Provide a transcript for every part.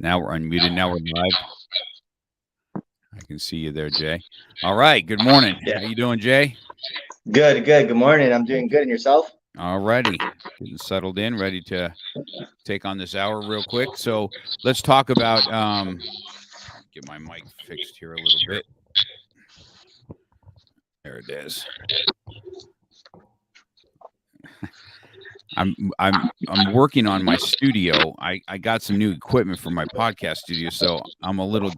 Now we're unmuted. Now we're live. I can see you there, Jay. All right. Good morning. Yeah. How you doing, Jay? Good. Good morning. I'm doing good. And yourself? All righty. Getting settled in, ready to take on this hour real quick. So let's talk about get my mic fixed here a little bit. There it is. I'm working on my studio. I got some new equipment for my podcast studio, so I'm a little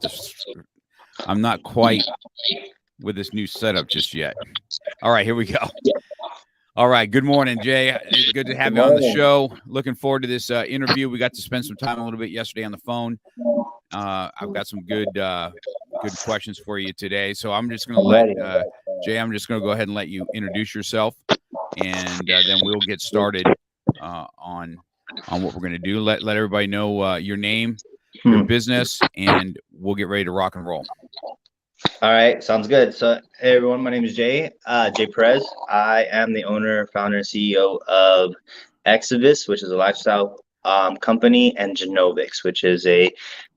I'm not quite with this new setup just yet. All right, here we go. All right, good morning, Jay. Good to have you on the show. Looking forward to this interview. We got to spend some time a little bit yesterday on the phone. I've got some good questions for you today. So I'm just going to let Jay. I'm just going to go ahead and let you introduce yourself, and then we'll get started on what we're going to do. Let everybody know your name, your business, and we'll get ready to rock and roll. All right, sounds good. So, hey everyone, my name is Jay Perez. I am the owner, founder, and CEO of Exodus, which is a lifestyle company, and Genovix, which is a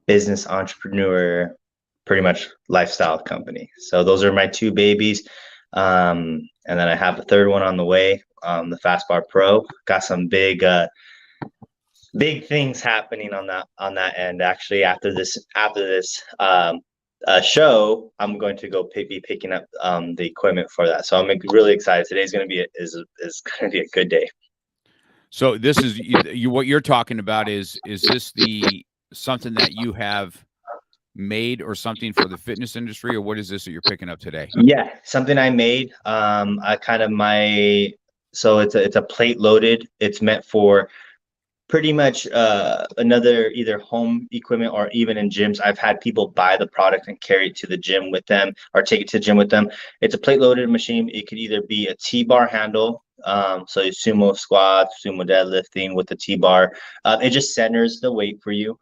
business entrepreneur, pretty much lifestyle company. So those are my two babies, and then I have a third one on the way, the Fastbar Pro. Got some big things happening on that end. Actually, after this show, I'm going to go be picking up the equipment for that. So I'm really excited. Today's going to be a good day. So this is what you're talking about is this something that you have made or something for the fitness industry, or what is this that you're picking up today? Yeah, something I made. So it's a plate loaded. It's meant for pretty much another either home equipment or even in gyms. I've had people buy the product and carry it to the gym with them or take it to the gym with them. It's a plate loaded machine. It could either be a T-bar handle, so sumo squats, sumo deadlifting with the T-bar. It just centers the weight for you.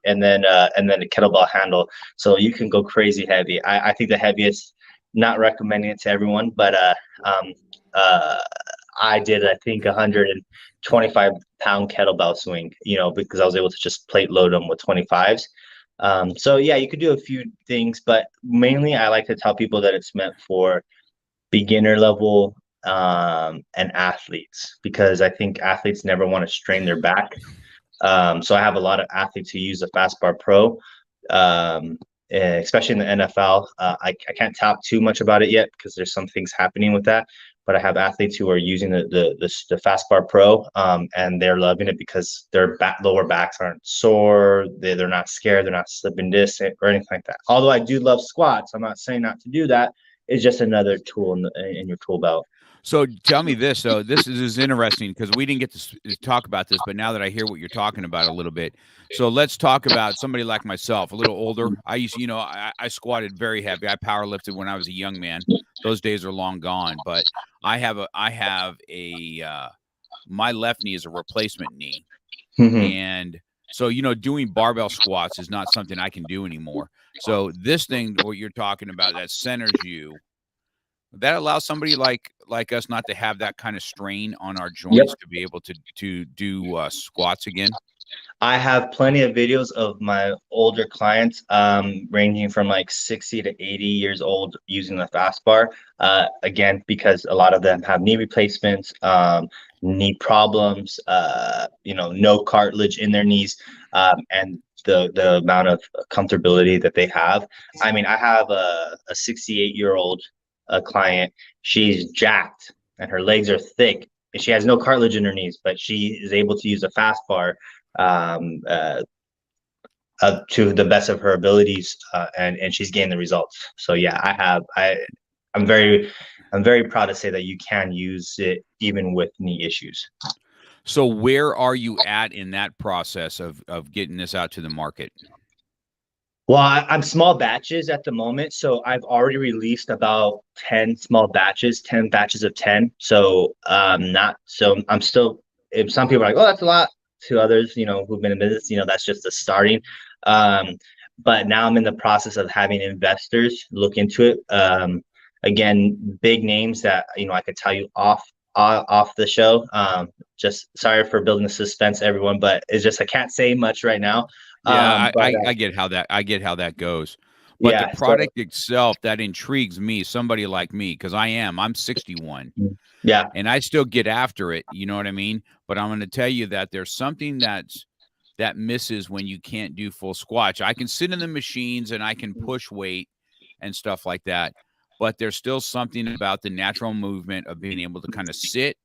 And then a kettlebell handle, so you can go crazy heavy. I think the heaviest, not recommending it to everyone, but I did, I think, 125-pound kettlebell swing, because I was able to just plate load them with 25s. So yeah, you could do a few things, but mainly I like to tell people that it's meant for beginner level and athletes, because I think athletes never want to strain their back. So I have a lot of athletes who use the Fastbar Pro, especially in the NFL. I can't talk too much about it yet because there's some things happening with that. But I have athletes who are using the Fastbar Pro, and they're loving it because their lower backs aren't sore. They're not scared. They're not slipping discs or anything like that. Although I do love squats. I'm not saying not to do that. It's just another tool in your tool belt. So tell me this. So this is interesting because we didn't get to talk about this, but now that I hear what you're talking about a little bit, so let's talk about somebody like myself, a little older. I used, I squatted very heavy. I power lifted when I was a young man. Those days are long gone. But I have my left knee is a replacement knee, and so doing barbell squats is not something I can do anymore. So this thing, what you're talking about, that centers you. That allows somebody like us not to have that kind of strain on our joints to be able to do squats again. I have plenty of videos of my older clients, ranging from like 60 to 80 years old, using the Fastbar. Again, because a lot of them have knee replacements, knee problems, no cartilage in their knees, and the amount of comfortability that they have. I mean, I have a 68-year-old client. She's jacked and her legs are thick and she has no cartilage in her knees, but she is able to use a Fastbar to the best of her abilities, and she's gained the results. So yeah, I'm very proud to say that you can use it even with knee issues. So where are you at in that process of getting this out to the market? Well, I'm small batches at the moment. So I've already released about 10 small batches, 10 batches of 10. So I'm still, if some people are like, oh, that's a lot. To others, who've been in business, that's just the starting. But now I'm in the process of having investors look into it. Again, big names that, I could tell you off the show. Just sorry for building the suspense, everyone, but it's just, I can't say much right now. Yeah, But I get how that goes. But the yeah, so product itself, that intrigues me, somebody like me, because I'm 61 yeah, and I still get after it, you know what I mean? But I'm gonna tell you that there's something that misses when you can't do full squats. I can sit in the machines and I can push weight and stuff like that, but there's still something about the natural movement of being able to kind of sit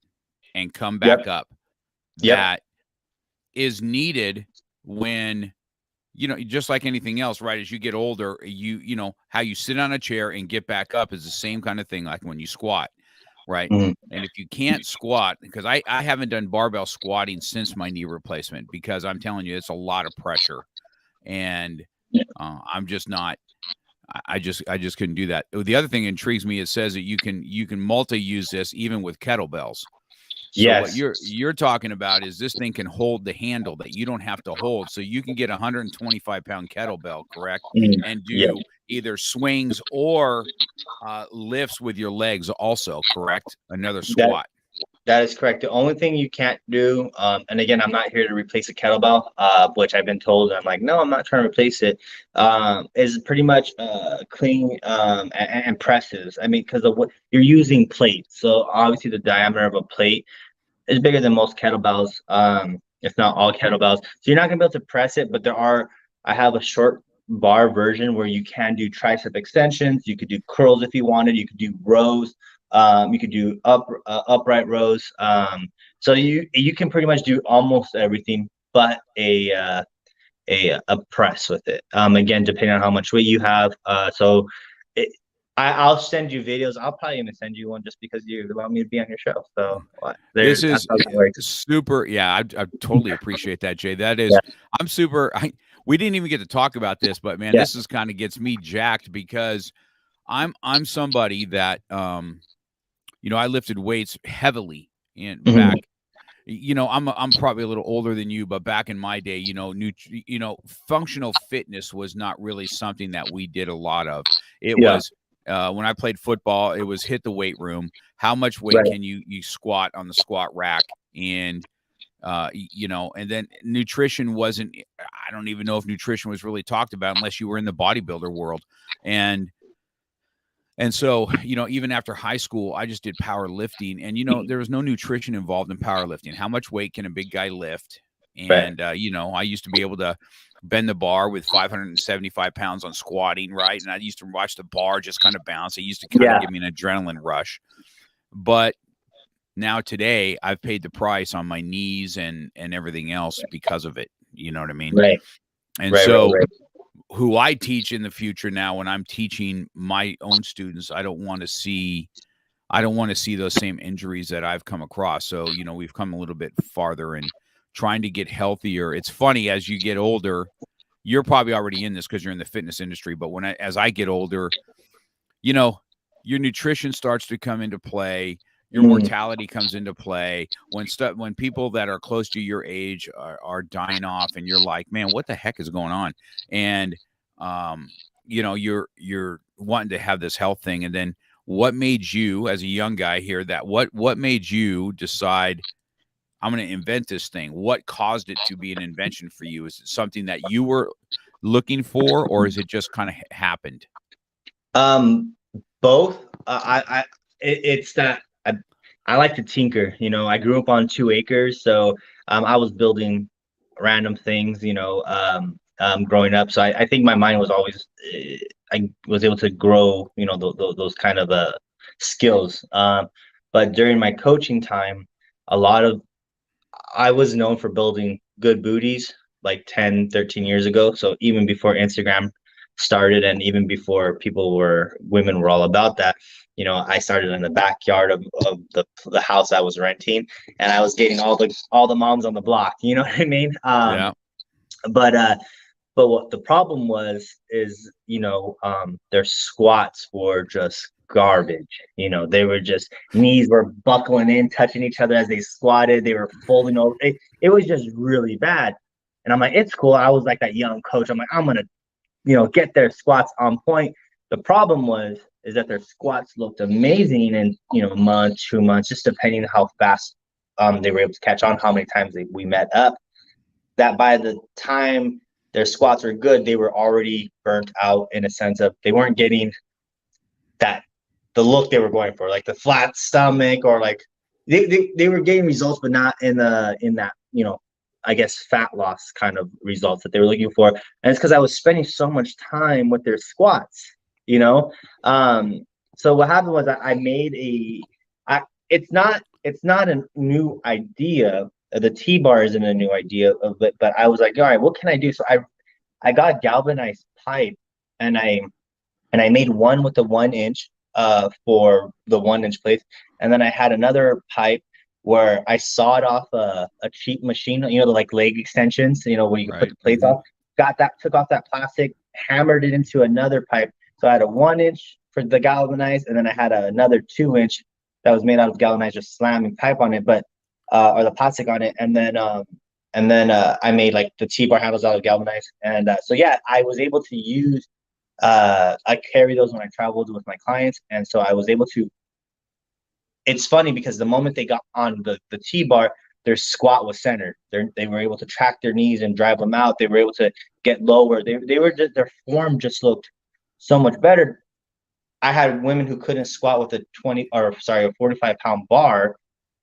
and come yep, back up yep, that is needed when just like anything else, right? As you get older, how you sit on a chair and get back up is the same kind of thing like when you squat, right? mhm, And if you can't squat, because I haven't done barbell squatting since my knee replacement, because I'm telling you, it's a lot of pressure. And I'm just not, I just couldn't do that. The other thing that intrigues me, it says that you can multi-use this even with kettlebells. So what yes, you're talking about is this thing can hold the handle that you don't have to hold. So you can get a 125-pound kettlebell, correct? mhm, And yep. do either swings or lifts with your legs also, correct? Another That squat. that is correct. The only thing you can't do, and again, I'm not here to replace a kettlebell, which I've been told. I'm like, no, I'm not trying to replace it. Is pretty much clean and presses. I mean, because of what you're using plates, so obviously the diameter of a plate is bigger than most kettlebells, if not all kettlebells. So you're not gonna be able to press it, but I have a short bar version where you can do tricep extensions. You could do curls if you wanted. You could do rows. You could do upright rows. So you can pretty much do almost everything but a press with it. Again, depending on how much weight you have. It, I'll send you videos. I'll probably even send you one just because you allow me to be on your show. So This that's is how it works. super. Yeah, I totally appreciate that, Jay. That is, Yeah, I'm super. We didn't even get to talk about this, but man, yeah. this is kind of gets me jacked because I'm somebody that I lifted weights heavily in Mhm. back. I'm probably a little older than you, but back in my day, functional fitness was not really something that we did a lot of. It Yeah, was when I played football, it was hit the weight room. How much weight right. can you squat on the squat rack? And and then nutrition wasn't. I don't even know if nutrition was really talked about unless you were in the bodybuilder world. And so, even after high school, I just did powerlifting, and there was no nutrition involved in powerlifting. How much weight can a big guy lift? Right. And I used to be able to bend the bar with 575 pounds on squatting, right? And I used to watch the bar just kind of bounce. It used to kind of Yeah. give me an adrenaline rush. But now today, I've paid the price on my knees and everything else because of it. You know what I mean? Right. And Right. Right. so Right. who I teach in the future now when I'm teaching my own students, I don't want to see those same injuries that I've come across. So, we've come a little bit farther in trying to get healthier. It's funny as you get older, you're probably already in this because you're in the fitness industry, but as I get older, you know, your nutrition starts to come into play. Your Mm, mortality comes into play when people that are close to your age are dying off, and you're like, man, what the heck is going on? And you're wanting to have this health thing, and then what made you, as a young guy here, what made you decide I'm going to invent this thing? What caused it to be an invention for you? Is it something that you were looking for, or is it just kind of happened? Um, both. It's that I like to tinker. I grew up on 2 acres, so I was building random things. Growing up. So I think my mind was always. I was able to grow. Those kind of skills. But during my coaching time, a lot of I was known for building good booties like 10, 13 years ago. So even before Instagram started and even before women were all about that, I started in the backyard of the house I was renting, and I was getting all the moms on the block. You know what I mean? Yeah. But what the problem is, their squats were just garbage. They were just knees were buckling in, touching each other as they squatted. They were folding over. It was just really bad. And I'm like, it's cool. I was like that young coach. I'm like, I'm gonna, get their squats on point. The problem is that their squats looked amazing in a month, 2 months, just depending on how fast they were able to catch on, how many times we met up. That by the time their squats are good, they were already burnt out in a sense of they weren't getting that the look they were going for, like the flat stomach, or like they were getting results, but not in that, I guess, fat loss kind of results that they were looking for. And it's because I was spending so much time with their squats, you know. Um, so what happened was I made it's not a new idea. The T-bar isn't a new idea of it, but I was like, all right, what can I do? So I got galvanized pipe, and I made one with the 1 inch for the 1 inch plates. And then I had another pipe where I sawed off a cheap machine, the like leg extensions, where you can put Right. the plates off. Got that, took off that plastic, hammered it into another pipe. So I had a 1 inch for the galvanized, and then I had another 2 inch that was made out of galvanized, just slamming pipe on it, but or the plastic on it. And then I made like the T-bar handles out of galvanized. And so yeah, I was able to use I carry those when I traveled with my clients. And so I was able to, it's funny because the moment they got on the T-bar, their squat was centered. They were able to track their knees and drive them out. They were able to get lower. They were just, their form just looked so much better. I had women who couldn't squat with a 45-pound bar,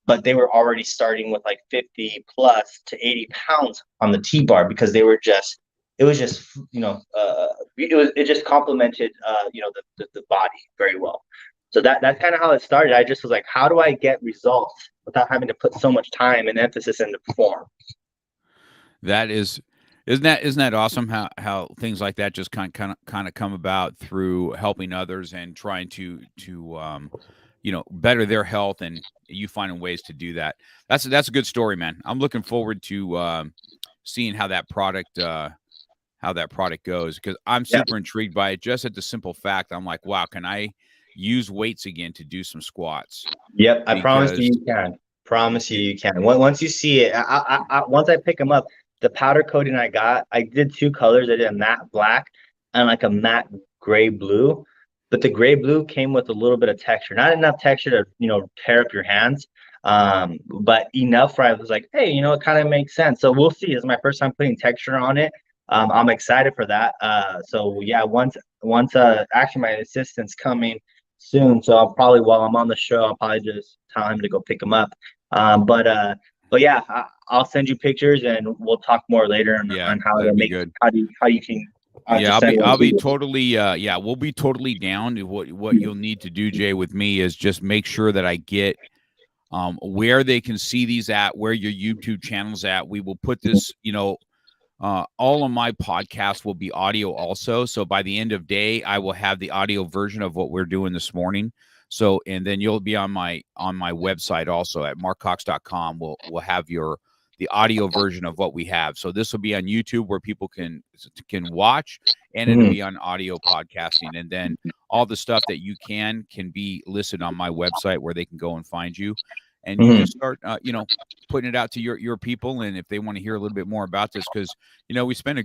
but they were already starting with like 50 plus to 80 pounds on the T-bar because they were just, it was just, it just complemented, the body very well. So that's kind of how it started. I just was like, how do I get results without having to put so much time and emphasis into form? That is, isn't that awesome? How things like that just kind of come about through helping others and trying to better their health, and you finding ways to do that. That's a good story, man. I'm looking forward to seeing how that product goes, because I'm Yeah. super intrigued by it. Just at the simple fact, I'm like, wow, can I use weights again to do some squats? Yep. I promise Because you can. Promise you can. Once you see it, once I pick them up, the powder coating I did two colors. I did a matte black and like a matte gray blue. But the gray blue came with a little bit of texture, not enough texture to, tear up your hands. But enough where I was like, hey, it kind of makes sense. So we'll see. This is my first time putting texture on it. I'm excited for that. So yeah, actually my assistant's coming soon, so I'll probably, while I'm on the show, I'll probably just tell him to go pick him up. But yeah, I'll send you pictures and we'll talk more later yeah, on how to that'd be make good. how you can Yeah, just send I'll be one. totally we'll be totally down. What you'll need to do, Jay, with me is just make sure that I get where they can see these at, where your YouTube channel's at. We will put this, all of my podcasts will be audio also. So by the end of day, I will have the audio version of what we're doing this morning. So, and then you'll be on my website also at markcox.com. We'll have the audio version of what we have. So this will be on YouTube where people can watch, and it'll be on audio podcasting. And then all the stuff that you can be listed on my website where they can go and find you. And you just start, putting it out to your people. And if they want to hear a little bit more about this, because, we spent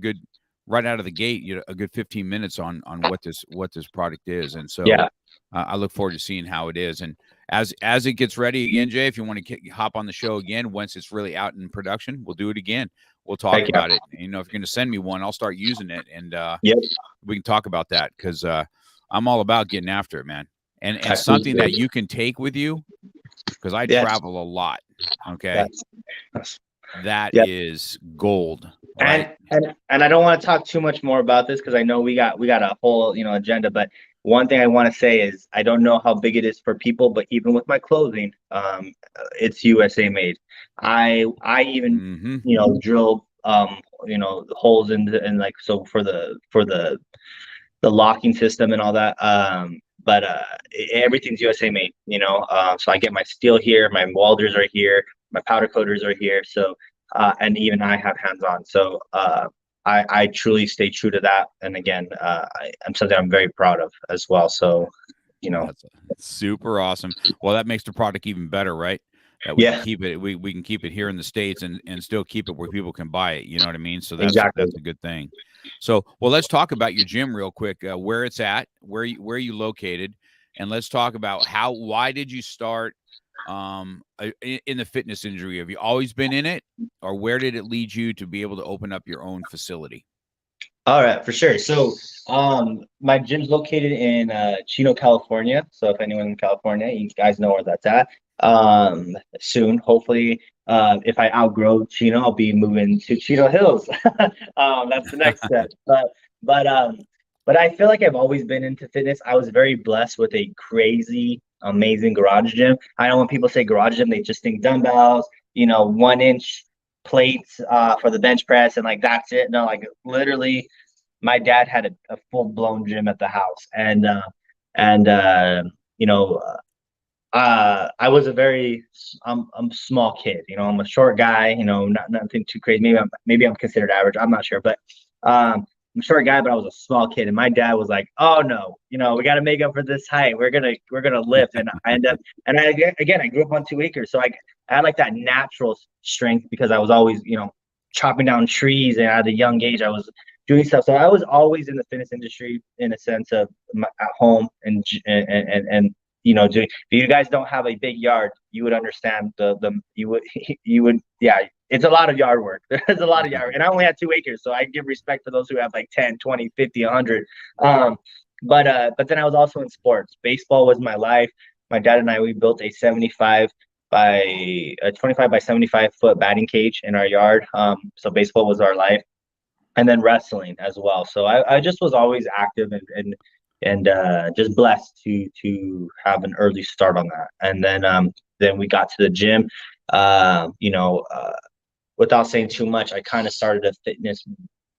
right out of the gate, a good 15 minutes on what this product is. And so Yeah. I look forward to seeing how it is. And as it gets ready again, Jay, if you want to hop on the show again, once it's really out in production, we'll do it again. We'll talk about it. If you're going to send me one, I'll start using it. And we can talk about that, because I'm all about getting after it, man. And something that you can take with you, because I travel a lot. Okay. That is gold. Right. And I don't want to talk too much more about this because I know we got a whole, agenda, but one thing I want to say is I don't know how big it is for people, but even with my clothing, it's USA made. I even, drill, holes in like, so for the locking system and all that. But everything's USA made, so I get my steel here, my welders are here, my powder coaters are here. So, and even I have hands on. So, I truly stay true to that. And again, I'm something I'm very proud of as well. So, That's super awesome. Well, that makes the product even better, right? That we can keep it, we can keep it here in the States and still keep it where people can buy it. You know what I mean? So that's a good thing. So, well, let's talk about your gym real quick, where it's at, where you located, and let's talk about why did you start in the fitness industry? Have you always been in it, or where did it lead you to be able to open up your own facility? All right, for sure. So, my gym's located in Chino, California. So, if anyone in California, you guys know where that's at. Soon, hopefully, if I outgrow Chino, I'll be moving to Chino Hills. That's the next step. But but I feel like I've always been into fitness. I was very blessed with a crazy, amazing garage gym. I know when people say garage gym, they just think dumbbells, 1 inch plates for the bench press, and like that's it. No, like literally my dad had a full blown gym at the house, and you know I was a very I'm a small kid. I'm a short guy. Not nothing too crazy. Maybe I'm considered average. I'm not sure, but I'm a short guy, but I was a small kid, and my dad was like, "Oh no, we got to make up for this height. We're gonna lift." And I end up, and I grew up on 2 acres, so I had like that natural strength because I was always chopping down trees, and at a young age I was doing stuff. So I was always in the fitness industry in a sense of at home and doing. If you guys don't have a big yard, you would understand you would yeah. It's a lot of yard work. There's a lot of yard work. And I only had 2 acres, so I give respect for those who have like 10, 20, 50, 100. Um, but then I was also in sports. Baseball was my life. My dad and I, we built a 25 by 75 foot batting cage in our yard. So baseball was our life, and then wrestling as well. So I just was always active and just blessed to have an early start on that. And then we got to the gym. Uh, you know, uh, Without saying too much, I kind of started a fitness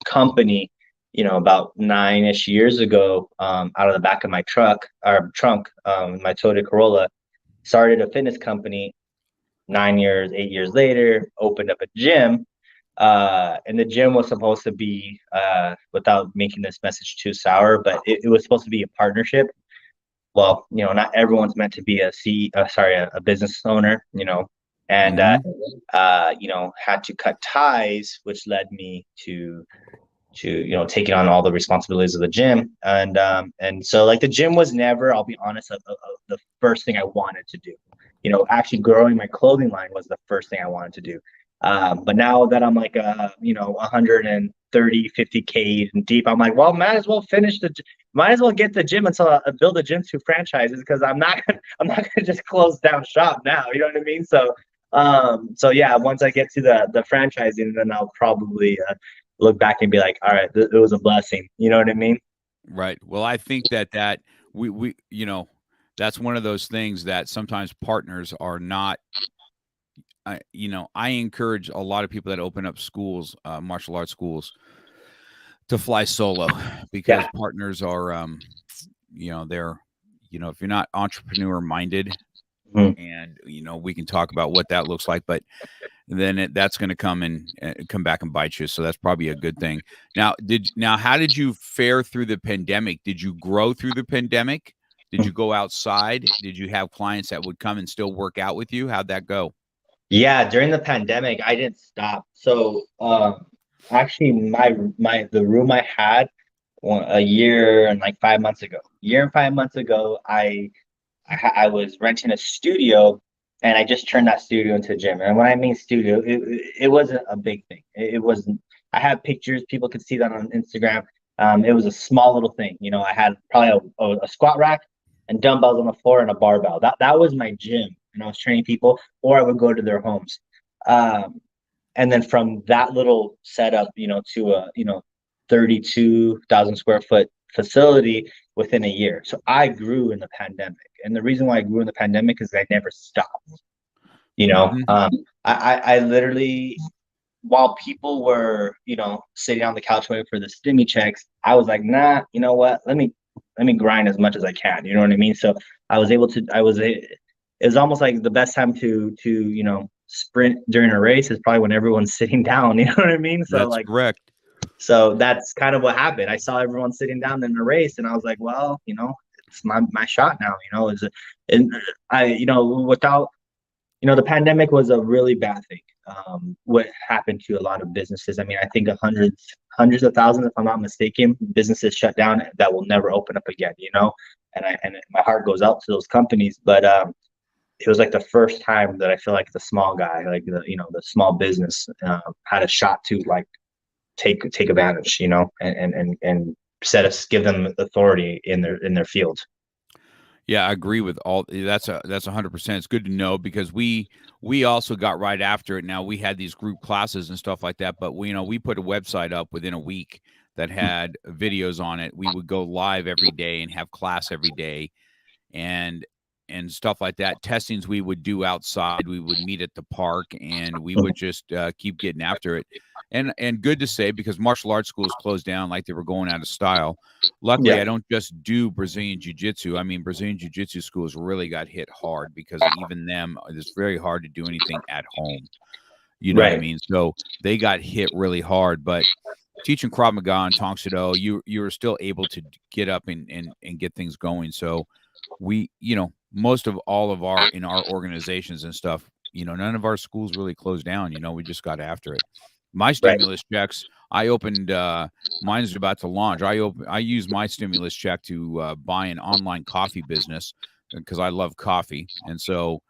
company, about 9-ish years ago, out of the back of my trunk, my Toyota Corolla. Started a fitness company. 9 years, 8 years later, opened up a gym. And the gym was supposed to be, without making this message too sour, but it was supposed to be a partnership. Well, not everyone's meant to be a business owner, and Hmm. had to cut ties, which led me to taking on all the responsibilities of the gym. And so like the gym was never, I'll be honest, the first thing I wanted to do. Actually growing my clothing line was the first thing I wanted to do. But now that I'm like 130 50K deep, I'm like, well, might as well get the gym until I build a gym to franchises, because I'm not gonna just close down shop now, you know what I mean? So yeah, once I get to the franchising, then I'll probably look back and be like, all right, it was a blessing. You know what I mean? Right. Well, I think that we that's one of those things that sometimes partners are not. I encourage a lot of people that open up schools, martial arts schools, to fly solo because Yeah. partners are, they're, if you're not entrepreneur minded, Mhm. and we can talk about what that looks like, but then that's going to come back and bite you. So that's probably a good thing. Now, how did you fare through the pandemic? Did you grow through the pandemic? Did you go outside? Did you have clients that would come and still work out with you? How'd that go? Yeah, during the pandemic, I didn't stop. So, actually, the room I had a year and like 5 months ago, year and 5 months ago, I was renting a studio, and I just turned that studio into a gym. And when I mean studio, it wasn't a big thing. It wasn't. I have pictures. People could see that on Instagram. It was a small little thing. I had probably a squat rack and dumbbells on the floor and a barbell. That was my gym, and I was training people, or I would go to their homes. Um, and then from that little setup, to a 32,000 square foot facility within a year. So I grew in the pandemic, and the reason why I grew in the pandemic is I never stopped. You know, Hmm. um, I literally, while people were sitting on the couch waiting for the stimmy checks, I was like, nah, you know what? Let me grind as much as I can. You know what I mean? So I was able to. It was almost like the best time to sprint during a race is probably when everyone's sitting down. You know what I mean? So That's like correct. so that's kind of what happened. I saw everyone sitting down in the race, and I was like, well, it's my shot now. And without, the pandemic was a really bad thing. What happened to a lot of businesses? I mean, I think hundreds of thousands, if I'm not mistaken, businesses shut down that will never open up again. And my heart goes out to those companies, but it was like the first time that I feel like the small guy, like the small business, had a shot to like take advantage, you know, and give them authority in their field. Yeah, I agree with all that's 100%. It's good to know because we also got right after it. Now we had these group classes and stuff like that, but we put a website up within a week that had videos on it. We would go live every day and have class every day and stuff like that. Testings we would do outside. We would meet at the park and we would just keep getting after it. And good to say because martial arts schools closed down like they were going out of style. Luckily, I don't just do Brazilian Jiu-Jitsu. I mean, Brazilian Jiu-Jitsu schools really got hit hard because even them, it's very hard to do anything at home. You know what I mean? So they got hit really hard. But teaching Krav Maga and Tong Soo Do, you were still able to get up and get things going. So we, most of all of our organizations and stuff, none of our schools really closed down. We just got after it. My stimulus checks, I opened, mine's about to launch. I use my stimulus check to buy an online coffee business because I love coffee. And so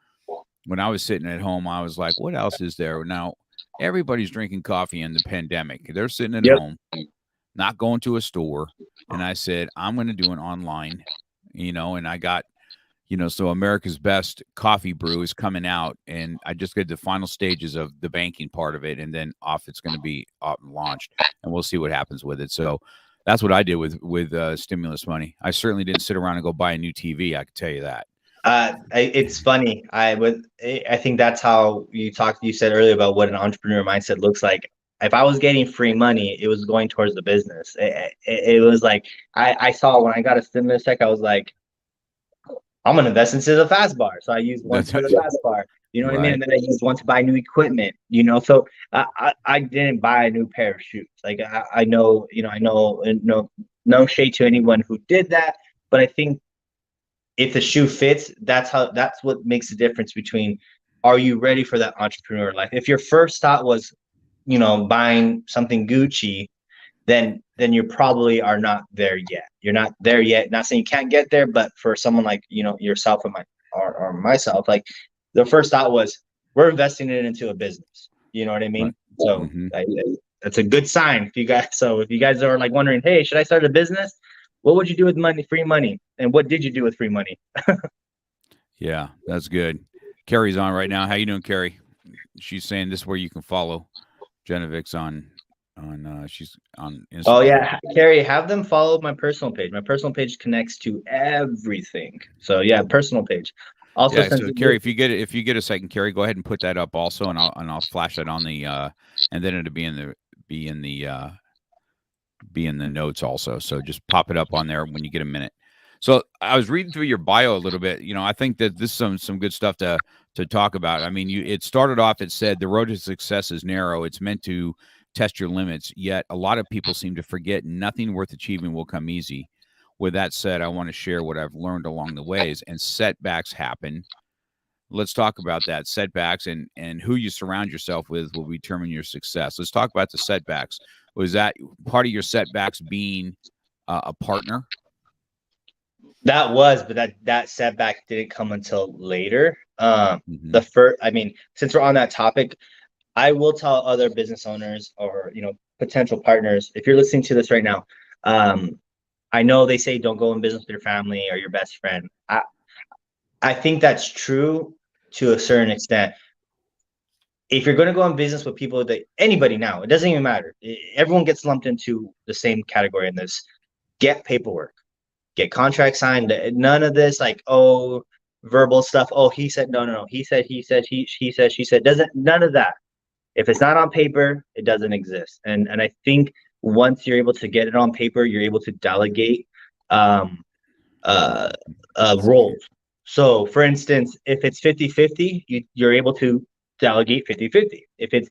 when I was sitting at home, I was like, what else is there? Now, everybody's drinking coffee in the pandemic. They're sitting at home, not going to a store. And I said, I'm going to do an online, and I got, so America's Best Coffee Brew is coming out, and I just did the final stages of the banking part of it, and then it's going to be launched, and we'll see what happens with it. So that's what I did with stimulus money. I certainly didn't sit around and go buy a new TV. I can tell you that. It's funny. I think that's how you said earlier about what an entrepreneur mindset looks like. If I was getting free money, it was going towards the business. It was like, I saw when I got a stimulus check, I was like, I'm going to invest into the fast bar. So I used one for the fast bar, you know what I mean? And then I used one to buy new equipment, so I didn't buy a new pair of shoes. Like I know, no shade to anyone who did that, but I think if the shoe fits, that's what makes the difference between, are you ready for that entrepreneur life? If your first thought was, buying something Gucci, then you probably are not there yet. You're not there yet. Not saying you can't get there, but for someone like, yourself and or myself, like the first thought was, we're investing it into a business. You know what I mean? So that's a good sign if you guys. So if you guys are like wondering, hey, should I start a business? What would you do with free money? And what did you do with free money? Yeah, that's good. Carrie's on right now. How you doing, Carrie? She's saying this is where you can follow Genevic's on she's on Instagram. Oh yeah, Carrie, have them follow my personal page. My personal page connects to everything. So yeah, personal page. Also, so Carrie, if you get a second, Carrie, go ahead and put that up also, and I'll flash it on the and then it'll be in the notes also. So just pop it up on there when you get a minute. So I was reading through your bio a little bit. I think that this is some good stuff to talk about. I mean, it started off, it said the road to success is narrow. It's meant to test your limits. Yet a lot of people seem to forget nothing worth achieving will come easy. With that said, I want to share what I've learned along the ways, and setbacks happen. Let's talk about that. Setbacks and who you surround yourself with will determine your success. Let's talk about the setbacks. Was that part of your setbacks being a partner? That was, but that setback didn't come until later. The first, since we're on that topic, I will tell other business owners or, potential partners, if you're listening to this right now, I know they say don't go in business with your family or your best friend. I think that's true to a certain extent. If you're going to go in business with people anybody now, it doesn't even matter. Everyone gets lumped into the same category in this. Get paperwork, get contracts signed. None of this verbal stuff. Oh, he said, no. He said, he said, she said, none of that. If it's not on paper, it doesn't exist. And I think once you're able to get it on paper, you're able to delegate roles. So for instance, if it's 50-50, you're able to delegate 50-50. If it's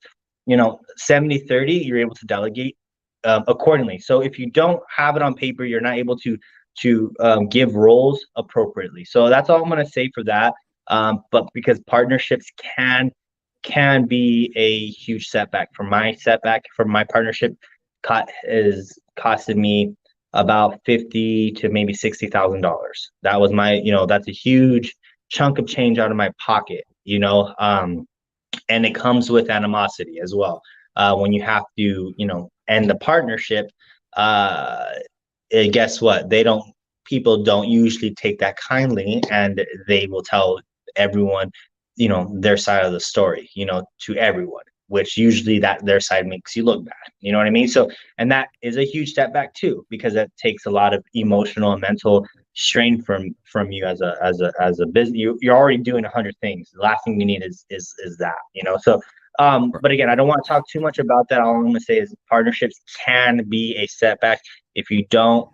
70-30, you're able to delegate accordingly. So if you don't have it on paper, you're not able to give roles appropriately. So that's all I'm going to say for that. But because partnerships can be a huge setback. For my partnership is costed me about $50,000 to maybe $60,000. That was that's a huge chunk of change out of my pocket, and it comes with animosity as well. when you have to, end the partnership, guess what? People don't usually take that kindly, and they will tell everyone, their side of the story, to everyone, which usually that their side makes you look bad. You know what I mean? So, and that is a huge step back too, because that takes a lot of emotional and mental strain from you as a business. You're already doing 100 things. The last thing you need is that, So, but again, I don't want to talk too much about that. All I'm going to say is partnerships can be a setback if you don't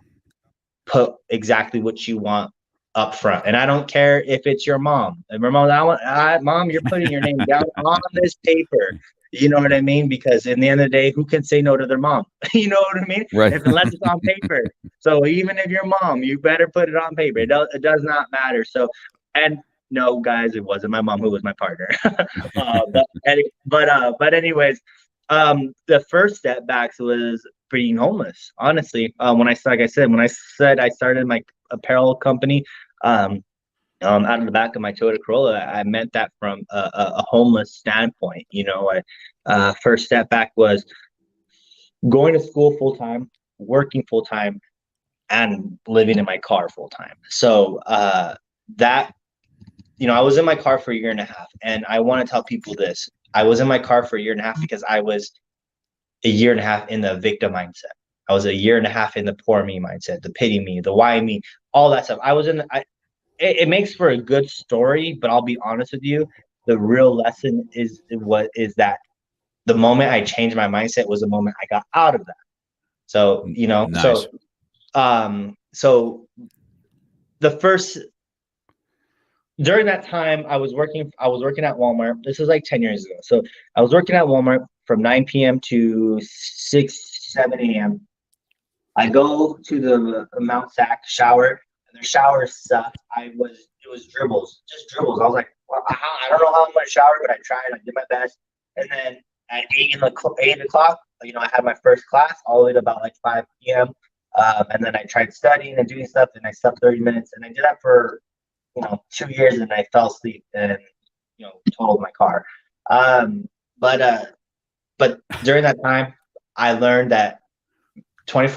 put exactly what you want up front. And I don't care if it's your mom. And Ramon, Mom, you're putting your name down on this paper. You know what I mean? Because in the end of the day, who can say no to their mom? You know what I mean? Right. Unless it's on paper. So even if you're mom, you better put it on paper. It does not matter. So, and no, guys, it wasn't my mom who was my partner. But anyways, the first setbacks was being homeless. Honestly, when I said I started my apparel company, out of the back of my Toyota Corolla, I meant that from a homeless standpoint. First step back was going to school full time, working full time, and living in my car full time. So that, I was in my car for a year and a half, and I want to tell people this. I was in my car for a year and a half because I was a year and a half in the victim mindset. I was a year and a half in the poor me mindset, the pity me, the why me, all that stuff. It makes for a good story, but I'll be honest with you, the real lesson is that the moment I changed my mindset was the moment I got out of that. So, Nice. So the first, during that time, I was working at Walmart. This was like 10 years ago. So I was working at Walmart from 9 p.m. to 7 a.m. I go to the Mount Sac shower, and the shower sucked. It was dribbles, just dribbles. I was like, well, I don't know how I'm going to shower, but I tried. I did my best. And then at 8 o'clock, I had my first class all the way to about like 5 p.m. And then I tried studying and doing stuff, and I slept 30 minutes. And I did that for 2 years, and I fell asleep and totaled my car. But during that time, I learned that Planet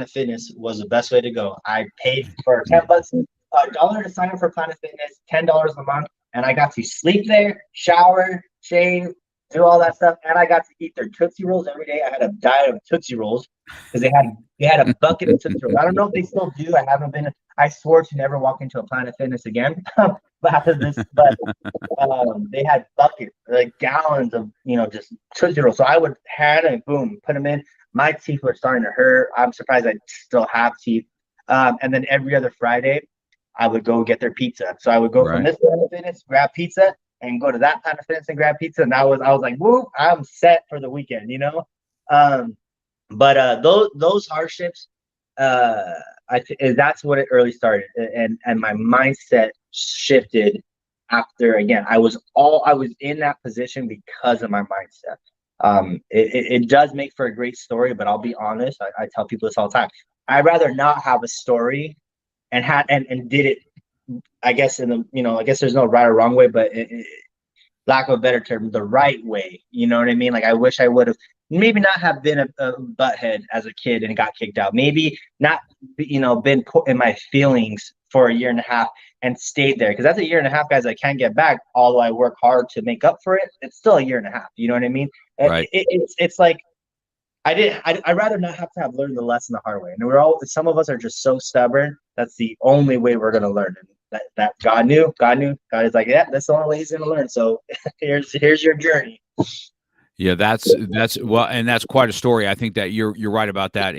Fitness was the best way to go. I paid for $10 to sign up for Planet Fitness, $10 a month, and I got to sleep there, shower, shave, do all that stuff, and I got to eat their Tootsie Rolls every day. I had a diet of Tootsie Rolls because they had a bucket of Tootsie Rolls. I don't know if they still do. I haven't been. I swore to never walk into a Planet Fitness again. But they had buckets, like gallons of just Tootsie Rolls. So I would hand and boom, put them in. My teeth were starting to hurt. I'm surprised I still have teeth. And then every other Friday, I would go get their pizza. So I would go from this Planet Fitness, grab pizza, and go to that Planet Fitness and grab pizza. And I was like, whoop, I'm set for the weekend, But those hardships, that's what it early started, and my mindset shifted after. Again, I was in that position because of my mindset. It does make for a great story, but I'll be honest. I tell people this all the time. I'd rather not have a story and did it. I guess I guess there's no right or wrong way, but lack of a better term, the right way. You know what I mean? Like I wish I would have maybe not have been a butthead as a kid and got kicked out. Maybe not, been put in my feelings for a year and a half and stayed there. Because that's a year and a half, guys, I can't get back. Although I work hard to make up for it, it's still a year and a half. You know what I mean? Right. It's like I'd rather not have to have learned the lesson the hard way. And some of us are just so stubborn. That's the only way we're going to learn. And that God knew. God is like, yeah, that's the only way he's going to learn. So here's your journey. Yeah, that's well, and that's quite a story. I think that you're right about that.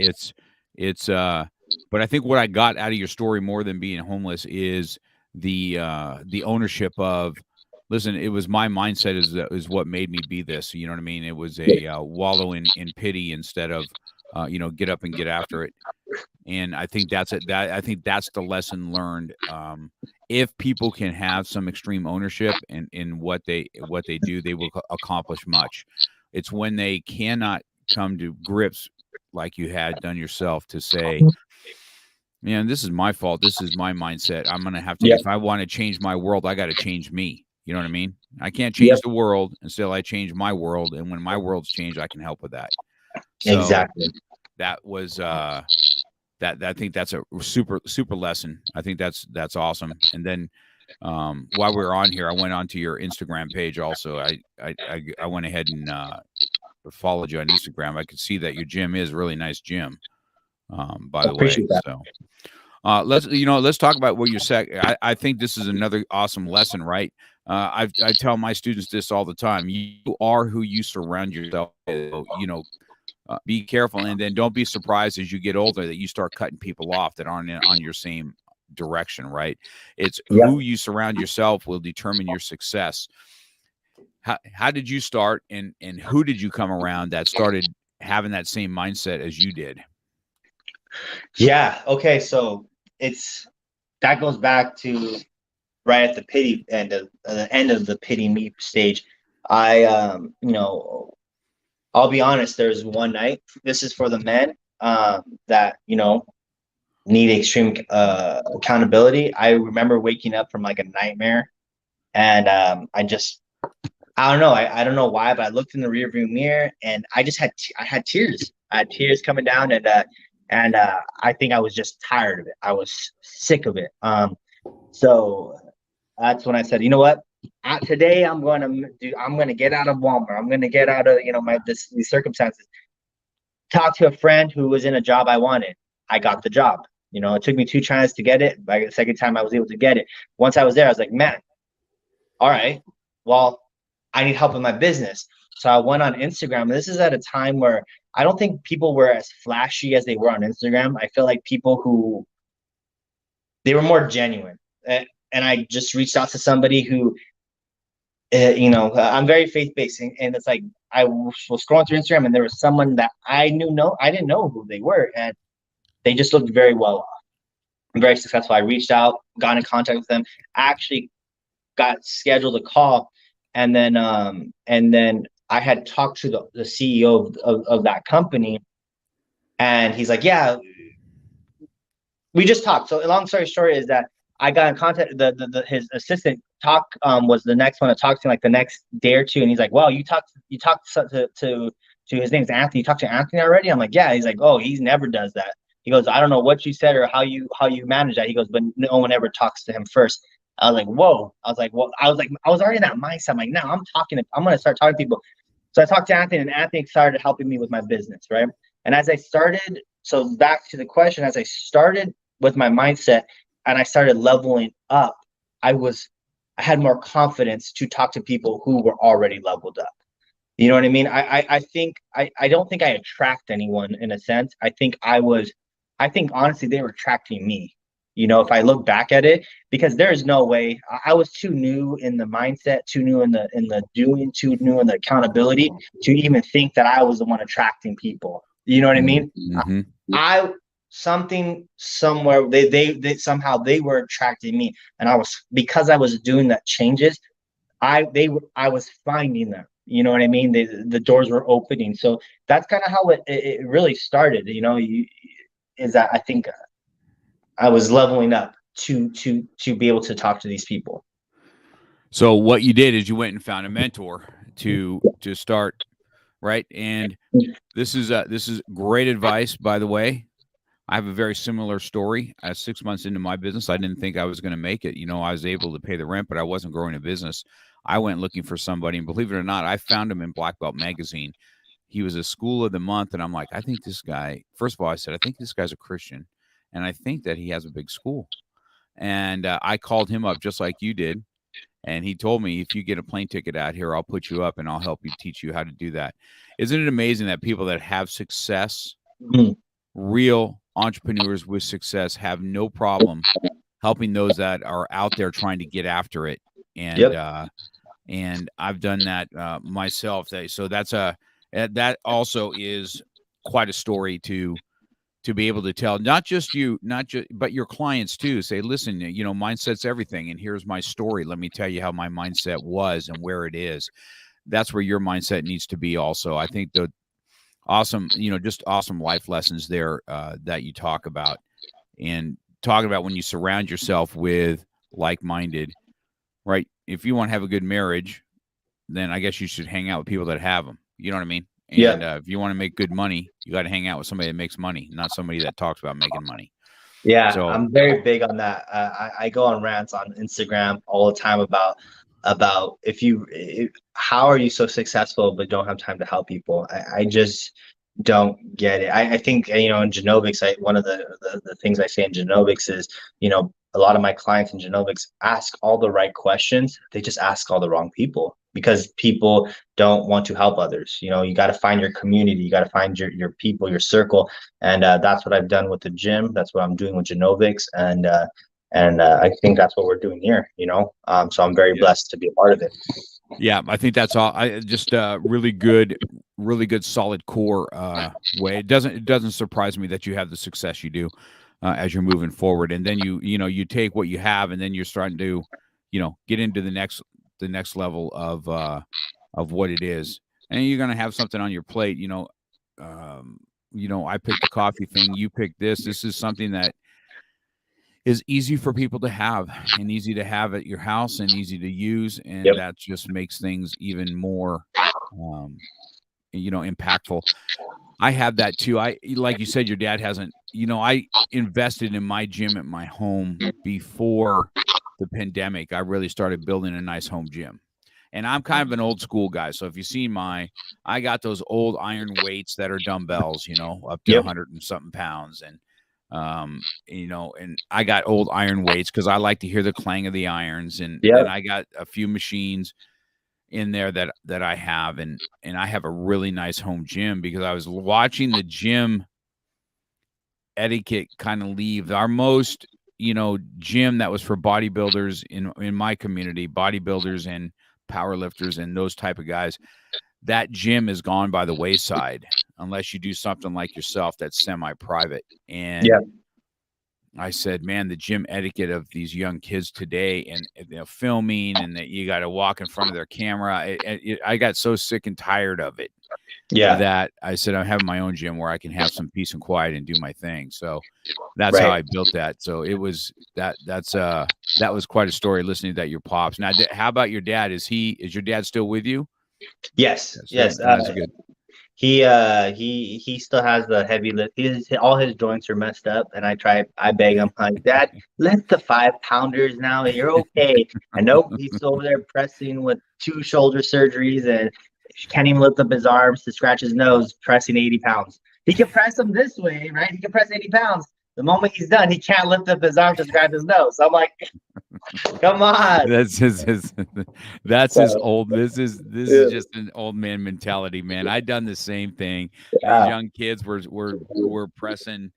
But I think what I got out of your story more than being homeless is the ownership of, listen, it was my mindset is what made me be this. You know what I mean? It was a wallow in pity instead of get up and get after it. And I think that's it. I think that's the lesson learned. If people can have some extreme ownership in what they do, they will accomplish much. It's when they cannot come to grips like you had done yourself to say, man, this is my fault. This is my mindset. I'm going to have to, if I want to change my world, I got to change me. You know what I mean? I can't Yep. change the world until I change my world. And when my world's changed, I can help with that. So Exactly. that was that I think that's a super lesson. I think that's awesome. And then while we were on here, I went onto your Instagram page also. I went ahead and followed you on Instagram. I could see that your gym is a really nice gym, by the way. Appreciate that. So let's talk about what you're saying. I think this is another awesome lesson, right? I tell my students this all the time. You are who you surround yourself with. Be careful, and then don't be surprised as you get older that you start cutting people off that aren't on your same direction, right? It's Yep. who you surround yourself will determine your success. How did you start, and who did you come around that started having that same mindset as you did? Yeah. Okay. So that goes back to right at the pity end of the end of the pity me stage. I'll be honest. There's one night. This is for the men that need extreme accountability. I remember waking up from like a nightmare, and I don't know. I don't know why, but I looked in the rearview mirror and I just had tears. I had tears coming down, and I think I was just tired of it. I was sick of it. So that's when I said, you know what? Today I'm going to get out of Walmart. I'm going to get out of these circumstances. Talk to a friend who was in a job I wanted. I got the job. It took me 2 tries to get it. By the second time, I was able to get it. Once I was there, I was like, man, all right, well, I need help in my business. So I went on Instagram. And this is at a time where I don't think people were as flashy as they were on Instagram. I feel like they were more genuine. And I just reached out to somebody who, I'm very faith-based. And it's like, I was scrolling through Instagram and there was someone that I didn't know who they were. And they just looked very well off and very successful. I reached out, got in contact with them, actually got scheduled a call. And then I had talked to the CEO of that company, and he's like, yeah, we just talked. So long story short is that I got in contact. His assistant was the next one to talk to him, like the next day or two, and he's like, well, you talked to his name's Anthony. You talked to Anthony already? I'm like, yeah. He's like, oh, he never does that. He goes, I don't know what you said or how you manage that. He goes, but no one ever talks to him first. I was like, whoa. I was already in that mindset. I'm like, now I'm going to start talking to people. So I talked to Anthony, and Anthony started helping me with my business, right? And so back to the question, as I started with my mindset and I started leveling up, I had more confidence to talk to people who were already leveled up. You know what I mean? I don't think I attract anyone in a sense. I think honestly they were attracting me. If I look back at it, because there is no way I was too new in the mindset, too new in the doing, too new in the accountability to even think that I was the one attracting people. You know what I mean? Mm-hmm. Somewhere they somehow they were attracting me, and because I was doing that changes, I was finding them. You know what I mean? The doors were opening. So that's kind of how it really started. Is that I think I was leveling up to be able to talk to these people. So what you did is you went and found a mentor to start, right? And this is great advice, by the way. I have a very similar story. 6 months into my business, I didn't think I was going to make it. I was able to pay the rent, but I wasn't growing a business. I went looking for somebody, and believe it or not, I found him in Black Belt Magazine. He was a School of the Month, and I'm like, I think this guy, first of all, I said, I think this guy's a Christian, and I think that he has a big school. And I called him up just like you did, and he told me, if you get a plane ticket out here, I'll put you up, and I'll help you, teach you how to do that. Isn't it amazing that people that have success, real entrepreneurs with success, have no problem helping those that are out there trying to get after it? And and I've done that myself. So that also is quite a story to be able to tell, not just but your clients too. Say, listen, mindset's everything, and here's my story. Let me tell you how my mindset was and where it is. That's where your mindset needs to be also. I think the awesome, just awesome life lessons there that you talk about, and talking about when you surround yourself with like-minded, right? if you want to have a good marriage, then I guess you should hang out with people that have them. You know what I mean? Yeah. And if you want to make good money, you got to hang out with somebody that makes money, not somebody that talks about making money. Yeah, So I'm very big on that. I go on rants on Instagram all the time about how are you so successful but don't have time to help people? I just don't get it. I think, you know, in genomics, one of the things I say in genomics is, you know, a lot of my clients in genomics ask all the right questions. They just ask all the wrong people because people don't want to help others. You know, you got to find your community, you got to find your people, your circle, and that's what I've done with the gym. That's what I'm doing with genomics, and I think that's what we're doing here. You know, so I'm very blessed to be a part of it. yeah, I think that's all. I just really good, solid core way. It doesn't surprise me that you have the success you do as you're moving forward, and then you take what you have, and then you're starting to, get into the next level of what it is, and you're gonna have something on your plate. I picked the coffee thing. You picked this. This is something that is easy for people to have and easy to have at your house and easy to use. And that just makes things even more, impactful. I have that too. Like you said, your dad hasn't, I invested in my gym at my home before the pandemic. I really started building a nice home gym. And I'm kind of an old school guy. So if you see I got those old iron weights that are dumbbells, up to 100 and something pounds. And, and I got old iron weights because I like to hear the clang of the irons. And I got a few machines in there that I have. And I have a really nice home gym because I was watching the gym etiquette kind of leave. Our most, gym that was for bodybuilders in my community, bodybuilders and powerlifters and those type of guys, that gym is gone by the wayside unless you do something like yourself that's semi-private. And I said, man, the gym etiquette of these young kids today and filming and that you got to walk in front of their camera. I got so sick and tired of it that I said, I'm having my own gym where I can have some peace and quiet and do my thing. So that's how I built that. So it was that was quite a story listening to that, your pops. Now, how about your dad? Is your dad still with you? Yes. That's good. He still has the heavy lift. All his joints are messed up, and I beg him, like, Dad, lift the 5-pounders now, and you're okay. And nope, he's over there pressing with 2 shoulder surgeries, and can't even lift up his arms to scratch his nose, pressing 80 pounds. He can press them this way, right? He can press 80 pounds. The moment he's done, he can't lift up his arm to scratch his nose. So I'm like, come on. That's his old. This is just an old man mentality, man. I done the same thing. As young kids were pressing,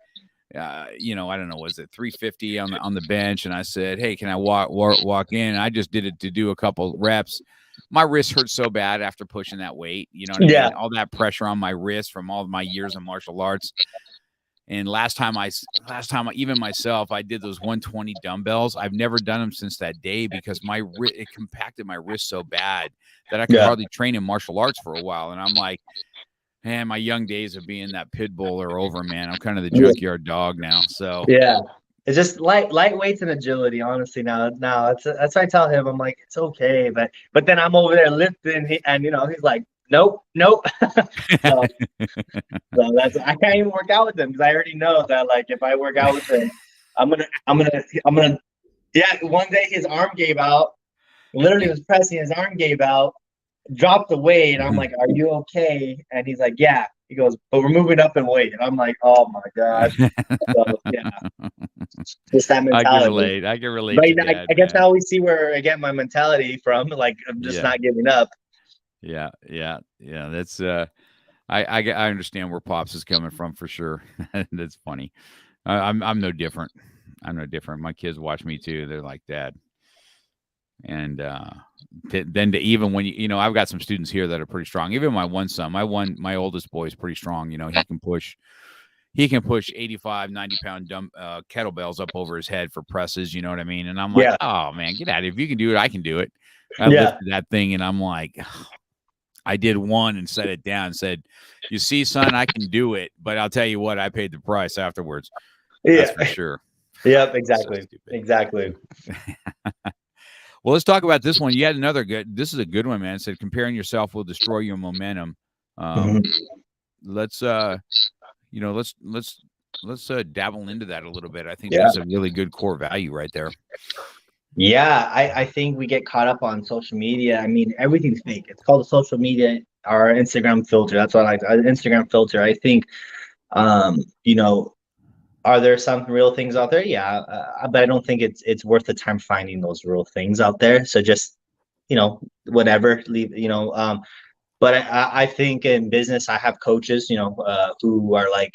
I don't know, was it 350 on the bench? And I said, hey, can I walk in? And I just did it to do a couple reps. My wrist hurt so bad after pushing that weight. You know what I mean? All that pressure on my wrist from all of my years of martial arts. And last time even myself, I did those 120 dumbbells. I've never done them since that day because it compacted my wrist so bad that I could hardly train in martial arts for a while. And I'm like, man, my young days of being that pit bull are over, man. I'm kind of the junkyard dog now. So it's just light weights and agility. Honestly, now that's what I tell him. I'm like, it's okay, but then I'm over there lifting, and he's like, nope. so that's, I can't even work out with him because I already know that, like, if I work out with him, I'm gonna one day his arm gave out. Literally was pressing, his arm gave out, dropped the weight, and I'm like, are you okay? And he's like, yeah. He goes, but we're moving up in weight. And I'm like, oh my God. So just that mentality. I can relate Right to now, Dad, I guess man. now we see where I get my mentality from. Like, I'm just not giving up. Yeah. That's I understand where Pops is coming from for sure. That's funny. I'm no different. My kids watch me too. They're like, Dad. And then to even when I've got some students here that are pretty strong. Even my my oldest boy is pretty strong. He can push 85, 90 pound kettlebells up over his head for presses. You know what I mean? And I'm like, oh man, get out of it. If you can do it, I can do it. I lifted that thing, and I'm like, I did one and set it down and said, you see, son, I can do it. But I'll tell you what, I paid the price afterwards. That's for sure. Yep, exactly. So exactly. Well, let's talk about this one. You had another good. This is a good one, man. It said comparing yourself will destroy your momentum. Mhm. Let's let's dabble into that a little bit. I think Yeah. that's a really good core value right there. Yeah, I think we get caught up on social media. I mean, everything's fake. It's called a social media or Instagram filter. That's what I like. An Instagram filter. I think, you know, are there some real things out there? Yeah, but I don't think it's worth the time finding those real things out there. So just, whatever, leave. But I think in business, I have coaches, who are like,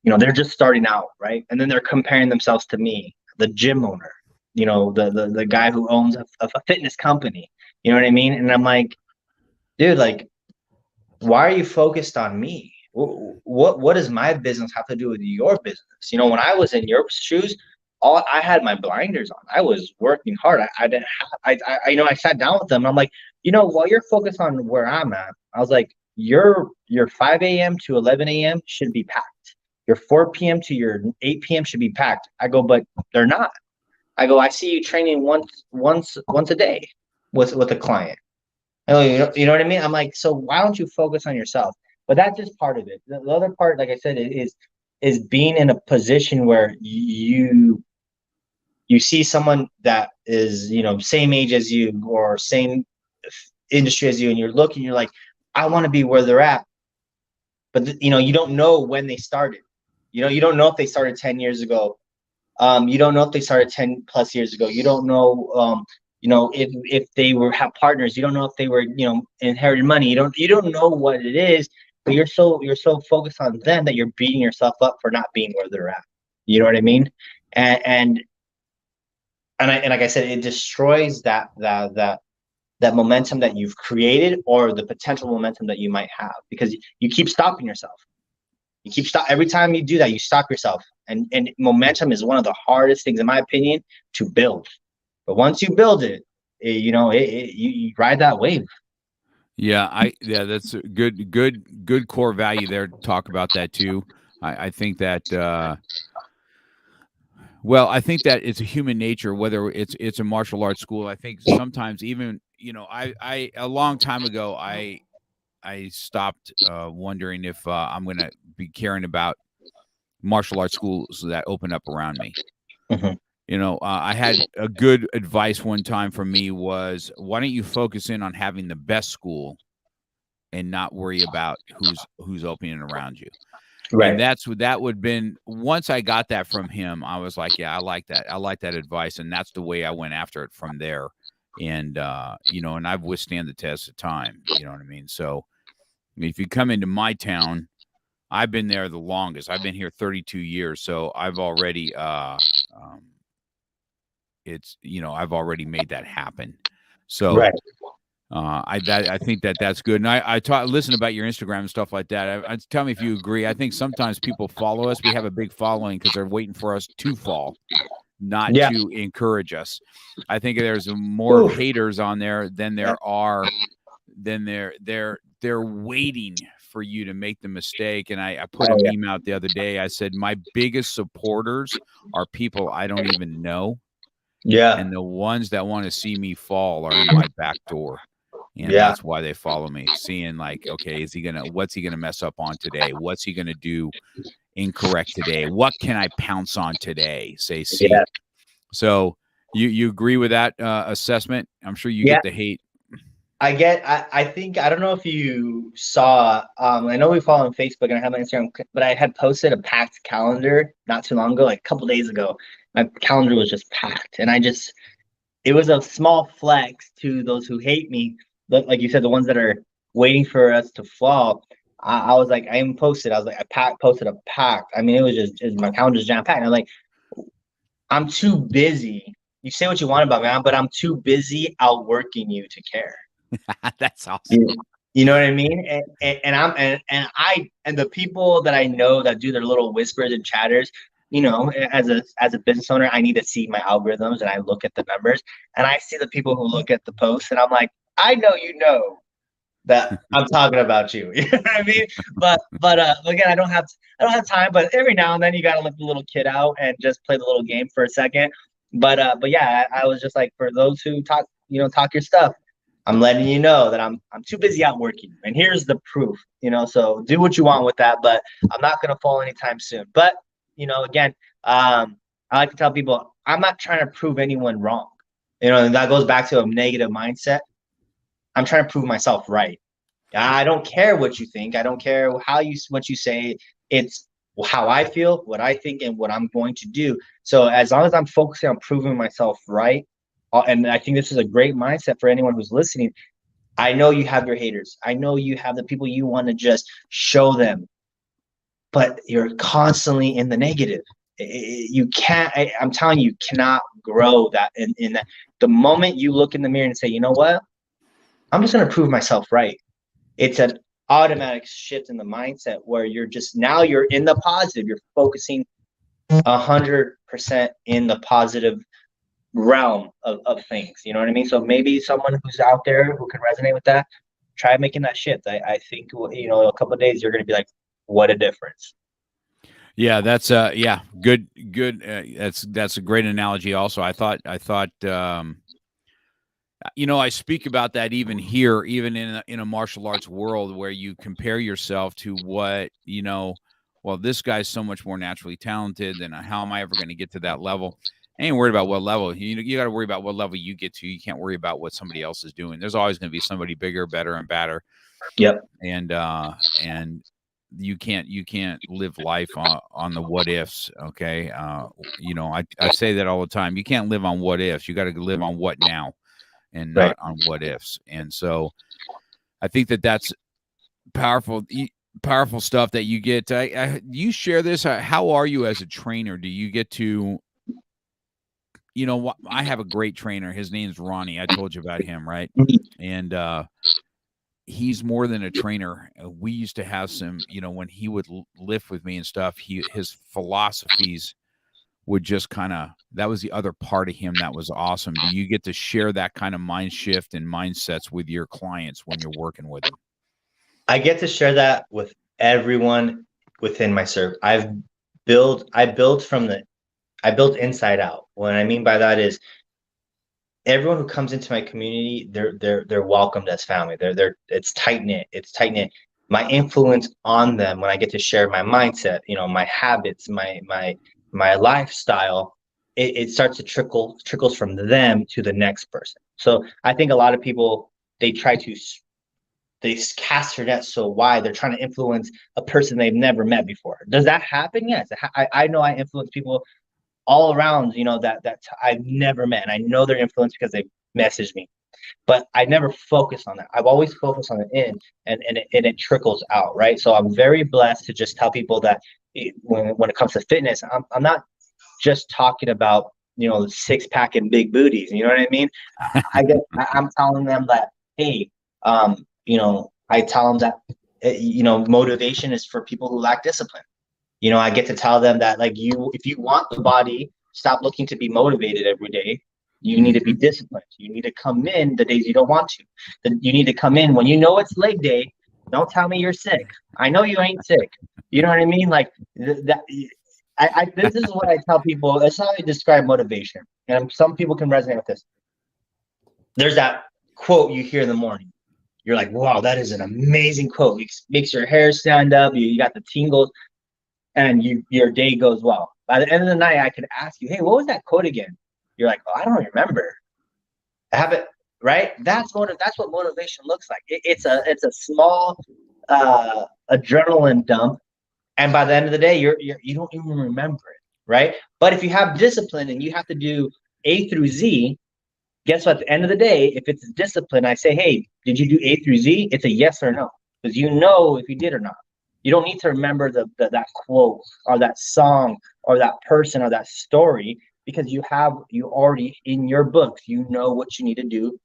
they're just starting out, right? And then they're comparing themselves to me, the gym owner, the guy who owns a fitness company. You know what I mean? And I'm like, dude, like, why are you focused on me? What does my business have to do with your business? When I was in your shoes, all I had my blinders on. I was working hard. I didn't have, I sat down with them. I'm like, while you're focused on where I'm at, I was like, your 5 a.m. to 11 a.m. should be packed. Your 4 p.m. to your 8 p.m. should be packed. I go, but they're not. I go, I see you training once a day with a client. You know what I mean? I'm like, so why don't you focus on yourself? But that's just part of it. The other part, like I said, is being in a position where you see someone that is, same age as you or same industry as you, and you're looking, you're like, I want to be where they're at. But you don't know when they started. You don't know if they started 10 years ago. You don't know if they started 10 plus years ago. You don't know, if they have partners. You don't know if they were, inherited money. You don't know what it is, but you're so focused on them that you're beating yourself up for not being where they're at. You know what I mean? And like I said, it destroys that momentum that you've created or the potential momentum that you might have, because you keep stopping yourself. Every time you do that, you stop yourself. And momentum is one of the hardest things, in my opinion, to build. But once you build it, you ride that wave. Yeah, that's a good core value there to talk about that too. I think that I think that it's a human nature, whether it's a martial arts school. I think sometimes even, I a long time ago I stopped wondering if I'm going to be caring about martial arts schools that open up around me. Mm-hmm. I had a good advice one time from me was, why don't you focus in on having the best school and not worry about who's opening around you. Right. And that would been, once I got that from him, I was like, yeah, I like that. I like that advice. And that's the way I went after it from there. And, and I've withstand the test of time. You know what I mean? So if you come into my town, I've been there the longest. I've been here 32 years. So I've already, I've already made that happen. So, right. I think that's good. And I listen about your Instagram and stuff like that. Tell me if you agree. I think sometimes people follow us. We have a big following because they're waiting for us to fall, not to encourage us. I think there's more haters on there than there are. Then they're waiting for you to make the mistake. And I put a meme out the other day. I said, my biggest supporters are people I don't even know. Yeah. And the ones that want to see me fall are in my back door. And that's why they follow me, seeing like, okay, what's he gonna mess up on today? What's he gonna do incorrect today? What can I pounce on today? See. Yeah. So you agree with that assessment? I'm sure you get the hate. I think, I don't know if you saw, I know we follow on Facebook and I have my Instagram, but I had posted a packed calendar not too long ago, like a couple days ago. My calendar was just packed, and it was a small flex to those who hate me. Like you said, the ones that are waiting for us to fall. I was like, I even posted. I was like, posted a packed. I mean, it was my calendar's jam packed. I'm like, I'm too busy. You say what you want about me, but I'm too busy outworking you to care. That's awesome. You know what I mean? And the people that I know that do their little whispers and chatters. As a business owner, I need to see my algorithms, and I look at the numbers, and I see the people who look at the posts, and I'm like, I know that I'm talking about you. You know what I mean? But again, I don't have time. But every now and then, you gotta let the little kid out and just play the little game for a second. But yeah, I was just like, for those who talk your stuff, I'm letting you know that I'm too busy out working, and here's the proof. So do what you want with that, but I'm not gonna fall anytime soon. But again, I like to tell people I'm not trying to prove anyone wrong. And that goes back to a negative mindset. I'm trying to prove myself right. I don't care what you think. I don't care what you say. It's how I feel, what I think, and what I'm going to do. So as long as I'm focusing on proving myself right, and I think this is a great mindset for anyone who's listening. I know you have your haters. I know you have the people you want to just show them, but you're constantly in the negative. You can't. I'm telling you, you cannot grow that. In that, the moment you look in the mirror and say, you know what, I'm just going to prove myself right. It's an automatic shift in the mindset where you're in the positive. You're focusing 100% in the positive realm of things. You know what I mean? So maybe someone who's out there who can resonate with that, try making that shift. I think, a couple of days, you're going to be like, what a difference. Yeah, that's good. That's a great analogy. Also, I thought I speak about that even here, even in a martial arts world where you compare yourself to what, well, this guy's so much more naturally talented, and how am I ever going to get to that level? I ain't worried about what level. You got to worry about what level you get to. You can't worry about what somebody else is doing. There's always going to be somebody bigger, better, and badder. Yep. And you can't live life on the what ifs. Okay. I say that all the time. You can't live on what ifs. You got to live on what now, and not on what ifs. And so I think that's powerful stuff that you get. You share this. How are you as a trainer? Do you get to, I have a great trainer. His name's Ronnie. I told you about him, right? And he's more than a trainer. We used to have some, when he would lift with me and stuff, his philosophies would just that was the other part of him that was awesome. Do you get to share that kind of mind shift and mindsets with your clients when you're working with them? I get to share that with everyone within my circle. I built inside out. What I mean by that is everyone who comes into my community, they're welcomed as family. It's tight knit. It's tight knit. My influence on them when I get to share my mindset, my habits, my lifestyle, it starts to trickles from them to the next person. So I think a lot of people, they cast their net so wide. They're trying to influence a person they've never met before. Does that happen? Yes. I know I influence people all around, that I've never met. And I know they're influenced because they messaged me. But I never focus on that. I've always focused on the in, and it trickles out, right? So I'm very blessed to just tell people that when it comes to fitness, I'm not just talking about, the six pack and big booties. You know what I mean? I'm telling them that, hey, I tell them that, motivation is for people who lack discipline. I get to tell them that, like, if you want the body, stop looking to be motivated every day. You need to be disciplined. You need to come in the days you don't want to. You need to come in when you know it's leg day. Don't tell me you're sick. I know you ain't sick. You know what I mean? Like that. This is what I tell people. That's how I describe motivation. And some people can resonate with this. There's that quote you hear in the morning. You're like, wow, that is an amazing quote. It makes your hair stand up. You got the tingles, and your day goes well. By the end of the night, I could ask you, hey, what was that quote again? You're like, oh, I don't remember. I have it, right? That's what motivation looks like. It's a small adrenaline dump, and by the end of the day, you don't even remember it, right? But if you have discipline and you have to do A through Z, guess what? At the end of the day, if it's discipline, I say, hey, did you do A through Z? It's a yes or no, because you know if you did or not. You don't need to remember that quote or that song or that person or that story, because you already in your books, you know what you need to do,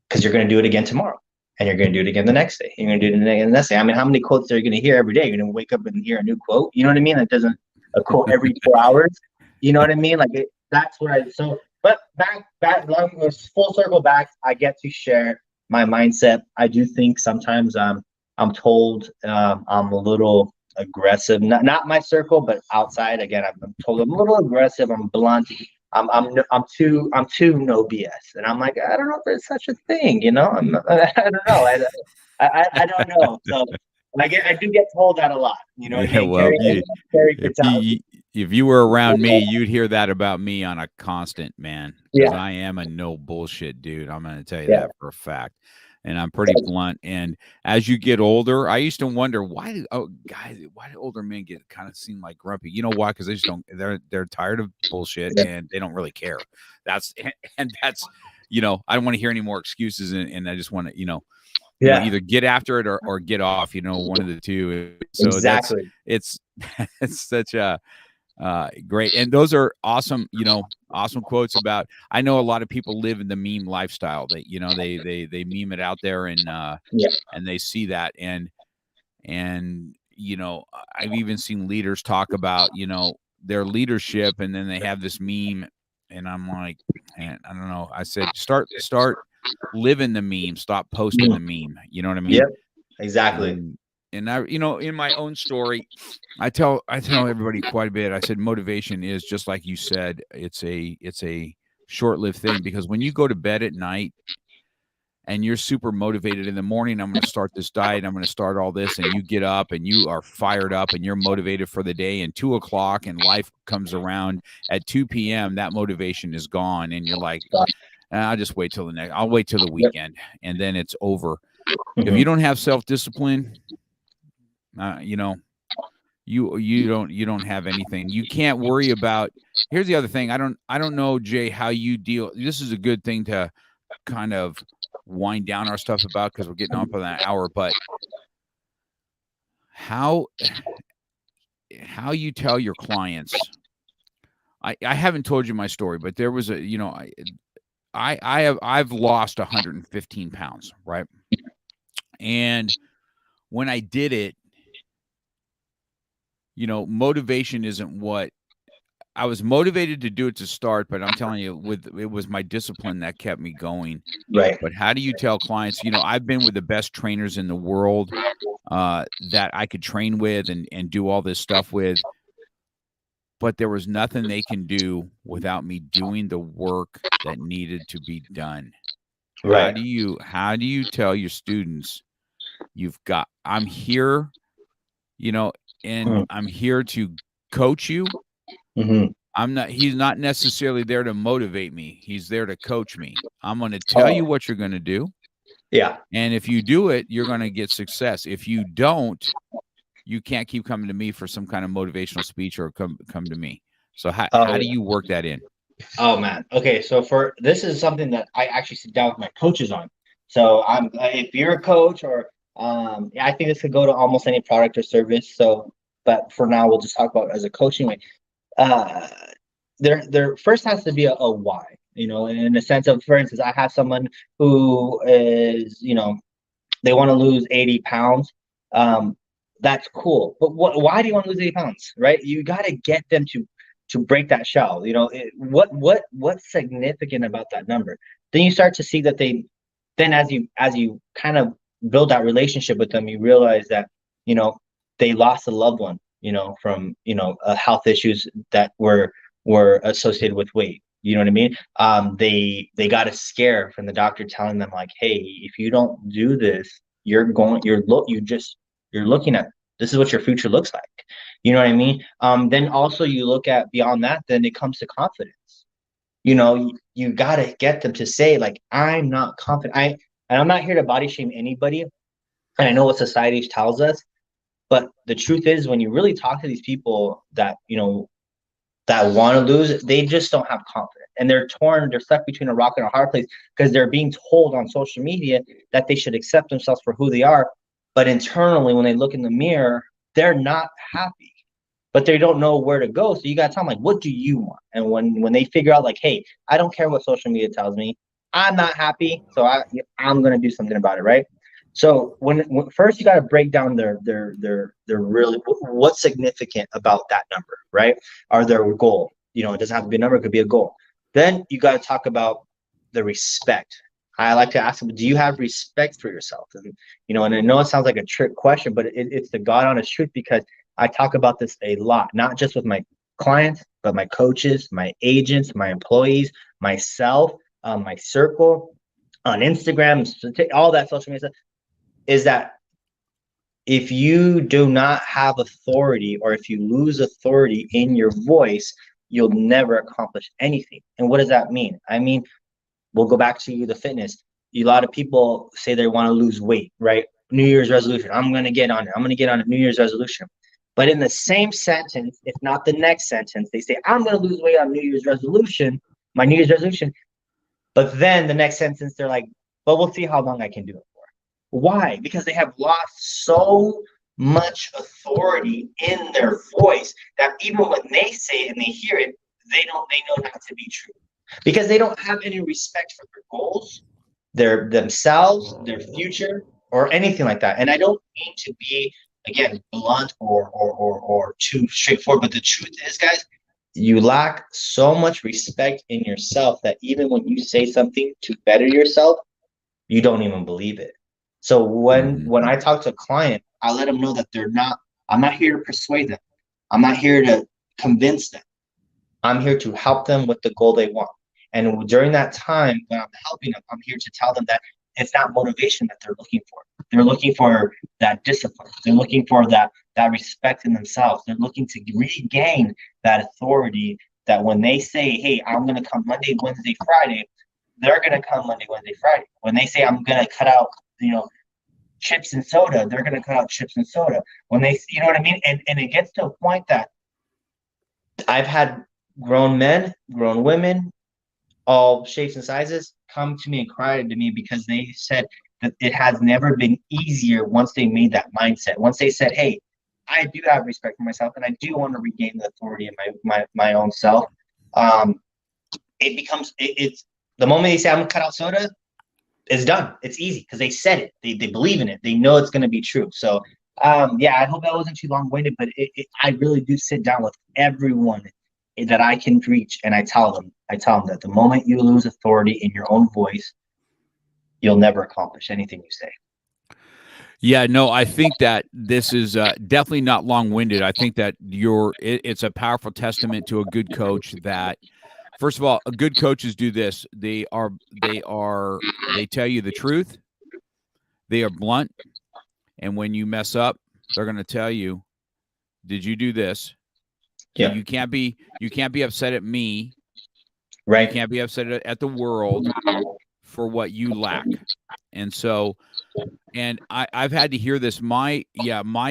because you're going to do it again tomorrow, and you're going to do it again the next day. You're going to do it again the next day. I mean, how many quotes are you going to hear every day? You're going to wake up and hear a new quote. You know what I mean? It doesn't a quote every 4 hours. You know what I mean? Like that's what but back, full circle back, I get to share my mindset. I do think sometimes I'm told I'm a little aggressive, not my circle, but outside. Again, I'm told I'm a little aggressive. I'm blunt. I'm too no BS, and I'm like, I don't know if there's such a thing, you know. I don't know. I don't know. So I do get told that a lot. You know what I Yeah, mean? well, Carry if mentality. you were around me, you'd hear that about me on a constant, man, because Yeah, I am a no bullshit dude. I'm going to tell you yeah, that for a fact. And I'm pretty blunt. And as you get older, I used to wonder why do older men get kind of seem like grumpy? You know why? Because they just don't. They're tired of bullshit yeah, and they don't really care. That's and that's I don't want to hear any more excuses, and I just want to yeah. either get after it or get off. One of the two. So Exactly. it's it's such a great, and those are awesome, awesome quotes about. I know a lot of people live in the meme lifestyle that they meme it out there, Yeah. and they see that, and I've even seen leaders talk about their leadership, and then they have this meme, and I'm like, man, I don't know. I said start living the meme, stop posting the meme. You know what I mean? Yep. Exactly. And I, in my own story, I tell everybody quite a bit. I said motivation is just like you said. It's a short-lived thing, because when you go to bed at night and you're super motivated in the morning, I'm going to start this diet, I'm going to start all this, and you get up and you are fired up and you're motivated for the day, and 2 o'clock and life comes around at 2 p.m. that motivation is gone, and you're like, I'll just wait till I'll wait till the weekend, and then it's over. If you don't have self-discipline, you don't have anything. You can't worry about. Here's the other thing. I don't know, Jay, how you deal. This is a good thing to kind of wind down our stuff about, because we're getting up on that hour. But how you tell your clients. I haven't told you my story, but there was I've lost 115 pounds, right? And when I did it, motivation isn't what I was motivated to do it to start, but I'm telling you, it was my discipline that kept me going. Right. But how do you tell clients, I've been with the best trainers in the world that I could train with and do all this stuff with, but there was nothing they can do without me doing the work that needed to be done. Right. How do you tell your students I'm here, and I'm here to coach you. Mm-hmm. He's not necessarily there to motivate me. He's there to coach me. I'm going to tell you what you're going to do. Yeah. And if you do it, you're going to get success. If you don't, you can't keep coming to me for some kind of motivational speech, or come to me. So how do you work that in? Oh man. Okay. So this is something that I actually sit down with my coaches on. So if you're a coach, or I think this could go to almost any product or service. So, but for now, we'll just talk about it as a coaching way. There first has to be a why, in the sense of, for instance, I have someone who is, they want to lose 80 pounds. That's cool. But why do you want to lose 80 pounds? Right? You got to get them to break that shell. What's significant about that number? Then you start to see that then as you kind of build that relationship with them, you realize that, they lost a loved one, from, health issues that were associated with weight. You know what I mean? They got a scare from the doctor telling them, like, hey, if you don't do this, you're looking at, this is what your future looks like. You know what I mean? Then also you look at beyond that, then it comes to confidence. You got to get them to say, like, I'm not confident. And I'm not here to body shame anybody. And I know what society tells us, but the truth is, when you really talk to these people that, that want to lose, they just don't have confidence, and they're stuck between a rock and a hard place, because they're being told on social media that they should accept themselves for who they are. But internally, when they look in the mirror, they're not happy, but they don't know where to go. So you got to tell them, like, what do you want? And when they figure out, like, hey, I don't care what social media tells me, I'm not happy, so I'm going to do something about it, right? So when first you got to break down their really what's significant about that number, right? Or their goal. It doesn't have to be a number, it could be a goal. Then you got to talk about the respect. I like to ask them, do you have respect for yourself? And and I know it sounds like a trick question, but it's the God honest truth, because I talk about this a lot, not just with my clients, but my coaches, my agents, my employees, myself, my circle on Instagram, all that social media stuff, is that if you do not have authority, or if you lose authority in your voice, you'll never accomplish anything. And what does that mean? I mean, we'll go back to the fitness. A lot of people say they want to lose weight, right? New Year's resolution. I'm going to get on it. I'm going to get on a New Year's resolution. But in the same sentence, if not the next sentence, they say, I'm going to lose weight on New Year's resolution, my New Year's resolution. But then the next sentence, they're like, but we'll see how long I can do it for. Why? Because they have lost so much authority in their voice that even when they say it and they hear it, they know not to be true. Because they don't have any respect for their goals, their themselves, their future, or anything like that. And I don't mean to be, again, blunt or too straightforward, but the truth is, guys, you lack so much respect in yourself that even when you say something to better yourself, you don't even believe it. So when I talk to a client, I let them know that I'm not here to persuade them. I'm not here to convince them. I'm here to help them with the goal they want. And during that time, when I'm helping them, I'm here to tell them that it's not motivation that they're looking for. They're looking for that discipline. They're looking for that respect in themselves. They're looking to regain that authority that when they say, hey, I'm going to come Monday, Wednesday, Friday, they're going to come Monday, Wednesday, Friday. When they say I'm going to cut out, chips and soda, they're going to cut out chips and soda. When they, you know what I mean? And it gets to a point that I've had grown men, grown women, all shapes and sizes, come to me and cry to me because they said that it has never been easier once they made that mindset. Once they said, hey, I do have respect for myself and I do want to regain the authority in my own self. It becomes, it's the moment they say I'm gonna cut out soda, it's done. It's easy because they said it. They believe in it. They know it's going to be true. So yeah, I hope that wasn't too long-winded, but I really do sit down with everyone that I can reach, and I tell them that the moment you lose authority in your own voice, you'll never accomplish anything you say. Yeah, no, I think that this is definitely not long-winded. I think that it's a powerful testament to a good coach that, first of all, good coaches do this. They tell you the truth. They are blunt. And when you mess up, they're going to tell you, did you do this? Yeah. You can't be upset at me. Right. You can't be upset at the world for what you lack. And so, and I've had to hear this. My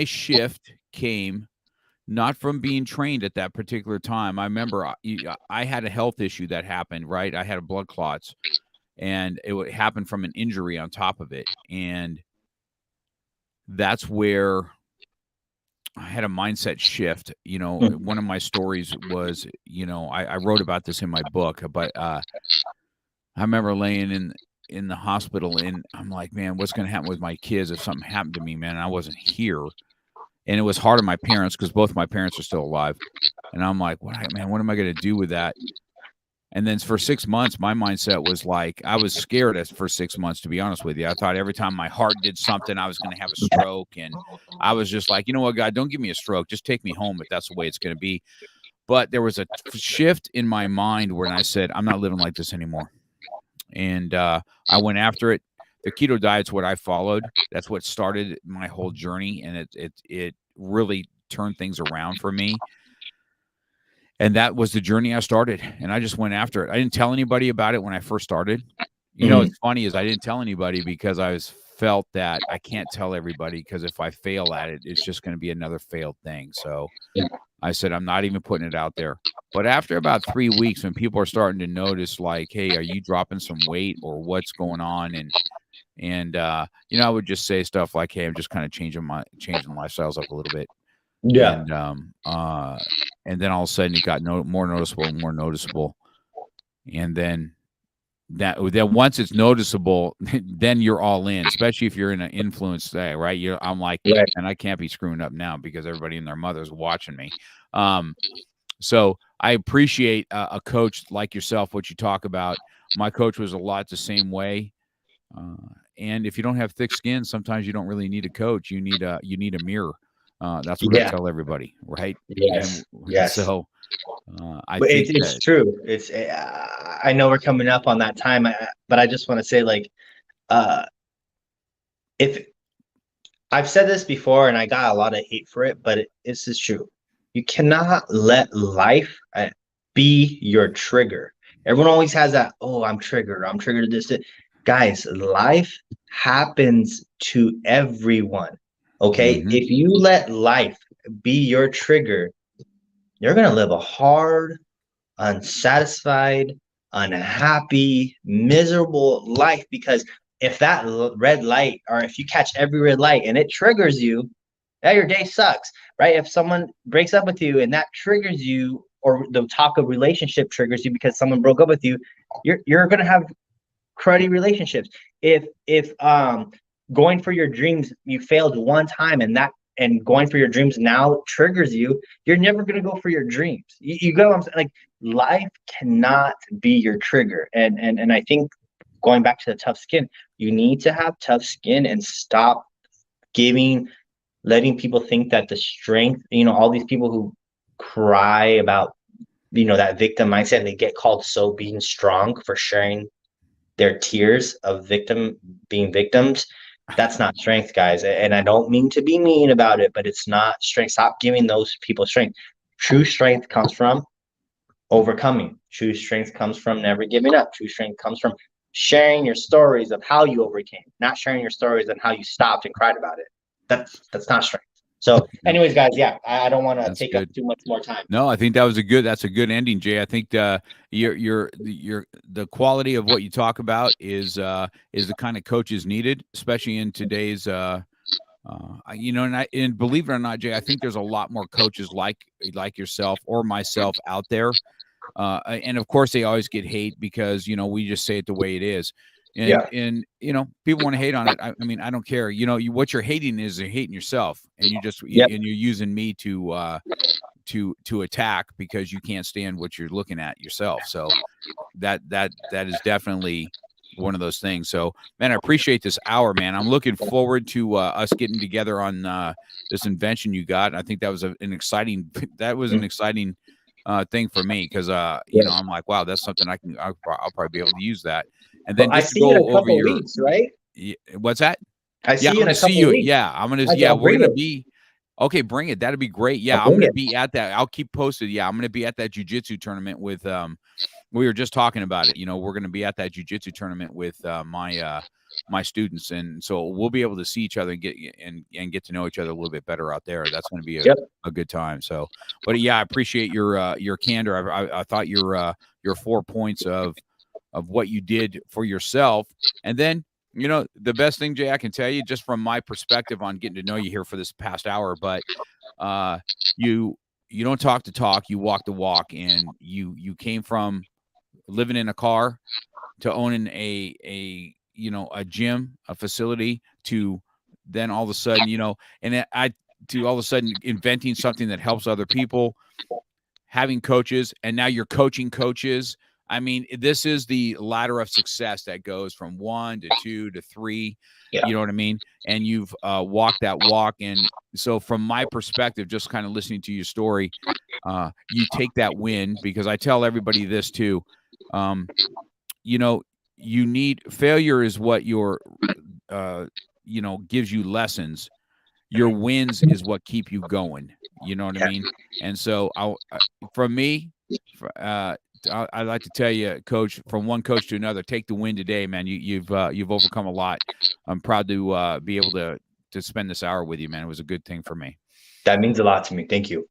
shift came not from being trained at that particular time. I remember I had a health issue that happened, right? I had blood clots, and it happened from an injury on top of it. And that's where I had a mindset shift. One of my stories was, I wrote about this in my book, but I remember laying in the hospital, and I'm like, man, what's going to happen with my kids if something happened to me, man? And I wasn't here. And it was hard on my parents because both my parents are still alive. And I'm like, what am I going to do with that? And then for 6 months, my mindset was like, I was scared for 6 months, to be honest with you. I thought every time my heart did something, I was going to have a stroke. And I was just like, you know what, God, don't give me a stroke. Just take me home if that's the way it's going to be. But there was a shift in my mind when I said, I'm not living like this anymore. And I went after it. The keto diet's what I followed. That's what started my whole journey, and it really turned things around for me. And that was the journey I started, and I just went after it. I didn't tell anybody about it when I first started. What's funny is I didn't tell anybody because I felt that I can't tell everybody, because if I fail at it, it's just going to be another failed thing. So I said, I'm not even putting it out there. But after about 3 weeks, when people are starting to notice, like, hey, are you dropping some weight or what's going on? And I would just say stuff like, hey, I'm just kind of changing lifestyles up a little bit. Yeah. And then all of a sudden it got more noticeable. And then once it's noticeable, then you're all in, especially if you're in an influence day, right? I'm like, and I can't be screwing up now because everybody and their mother's watching me. So I appreciate a coach like yourself, what you talk about. My coach was a lot the same way. And if you don't have thick skin, sometimes you don't really need a coach. You need a mirror. That's what I tell everybody, right? Yes. And Yes. so I But think it's true. It's I know we're coming up on that time, but I just want to say, like, if I've said this before and I got a lot of hate for it, but this is true. You cannot let life be your trigger. Everyone always has that, oh, I'm triggered. I'm triggered to this. Guys, life happens to everyone. Okay. Mhm. If you let life be your trigger, you're going to live a hard, unsatisfied, unhappy, miserable life, because if that red light, or if you catch every red light and it triggers you, yeah, your day sucks, right? If someone breaks up with you and that triggers you, or the talk of relationship triggers you because someone broke up with you, you're gonna have cruddy relationships. If going for your dreams, you failed one time, and going for your dreams now triggers you, you're never gonna go for your dreams. You go, I'm saying, like, life cannot be your trigger. And I think, going back to the tough skin, you need to have tough skin and stop letting people think that the strength, all these people who cry about, that victim mindset, and they get called so being strong for sharing their tears of being victims. That's not strength, guys. And I don't mean to be mean about it, but it's not strength. Stop giving those people strength. True strength comes from overcoming. True strength comes from never giving up. True strength comes from sharing your stories of how you overcame, not sharing your stories on how you stopped and cried about it. That's not strength. So, Yep. anyways, guys, yeah, I don't want to That's take up good. too much more time. No, I think that's a good ending, Jay. I think the quality of what you talk about is the kind of coaches needed, especially in today's and believe it or not, Jay, I think there's a lot more coaches like yourself or myself out there. And of course they always get hate because, we just say it the way it is. And people want to hate on it. I mean, I don't care. What you're hating is you're hating yourself, and and you're using me to attack because you can't stand what you're looking at yourself. So that is definitely one of those things. So, man, I appreciate this hour, man. I'm looking forward to us getting together on this invention you got. I think that was an exciting thing for me because I'm like, wow, that's something I'll probably be able to use that. And then I just to see you in go a over couple your weeks, right? what's that? I Yeah, see I'm you in gonna a see couple you. weeks. Yeah, I'll we're bring gonna it. be okay. Bring it. That'd be great. I'll Yeah, I'm bring gonna it. be at that. I'll keep posted. Yeah, I'm gonna be at that jiu-jitsu tournament with we were just talking about it. We're gonna be at that jiu-jitsu tournament with my students, and so we'll be able to see each other and get to know each other a little bit better out there. That's going to be a good time. So, but yeah, I appreciate your candor. I thought your 4 points of what you did for yourself, and then the best thing, Jay, I can tell you just from my perspective on getting to know you here for this past hour, but you don't talk the talk, you walk the walk, and you came from living in a car to owning a gym, a facility, to then all of a sudden, to all of a sudden inventing something that helps other people, having coaches, and now you're coaching coaches. I mean, this is the ladder of success that goes from 1 to 2 to 3. Yeah. You know what I mean? And you've walked that walk. And so from my perspective, just kind of listening to your story, you take that win, because I tell everybody this too. You need failure is what gives you lessons. Your wins is what keep you going. You know what I mean? And so from me, I'd like to tell you, Coach, from one coach to another, take the win today, man. You've overcome a lot. I'm proud to be able to spend this hour with you, man. It was a good thing for me. That means a lot to me. Thank you.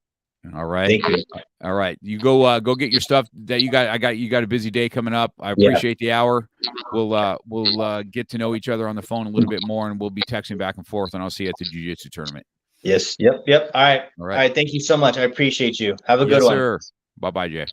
All right. Thank you. All right. You go get your stuff that you got. You got a busy day coming up. I appreciate the hour. We'll get to know each other on the phone a little bit more, and we'll be texting back and forth, and I'll see you at the jiu-jitsu tournament. Yes. Yep. All right. Thank you so much. I appreciate you. Have a good one. Yes, sir. Bye-bye, Jay.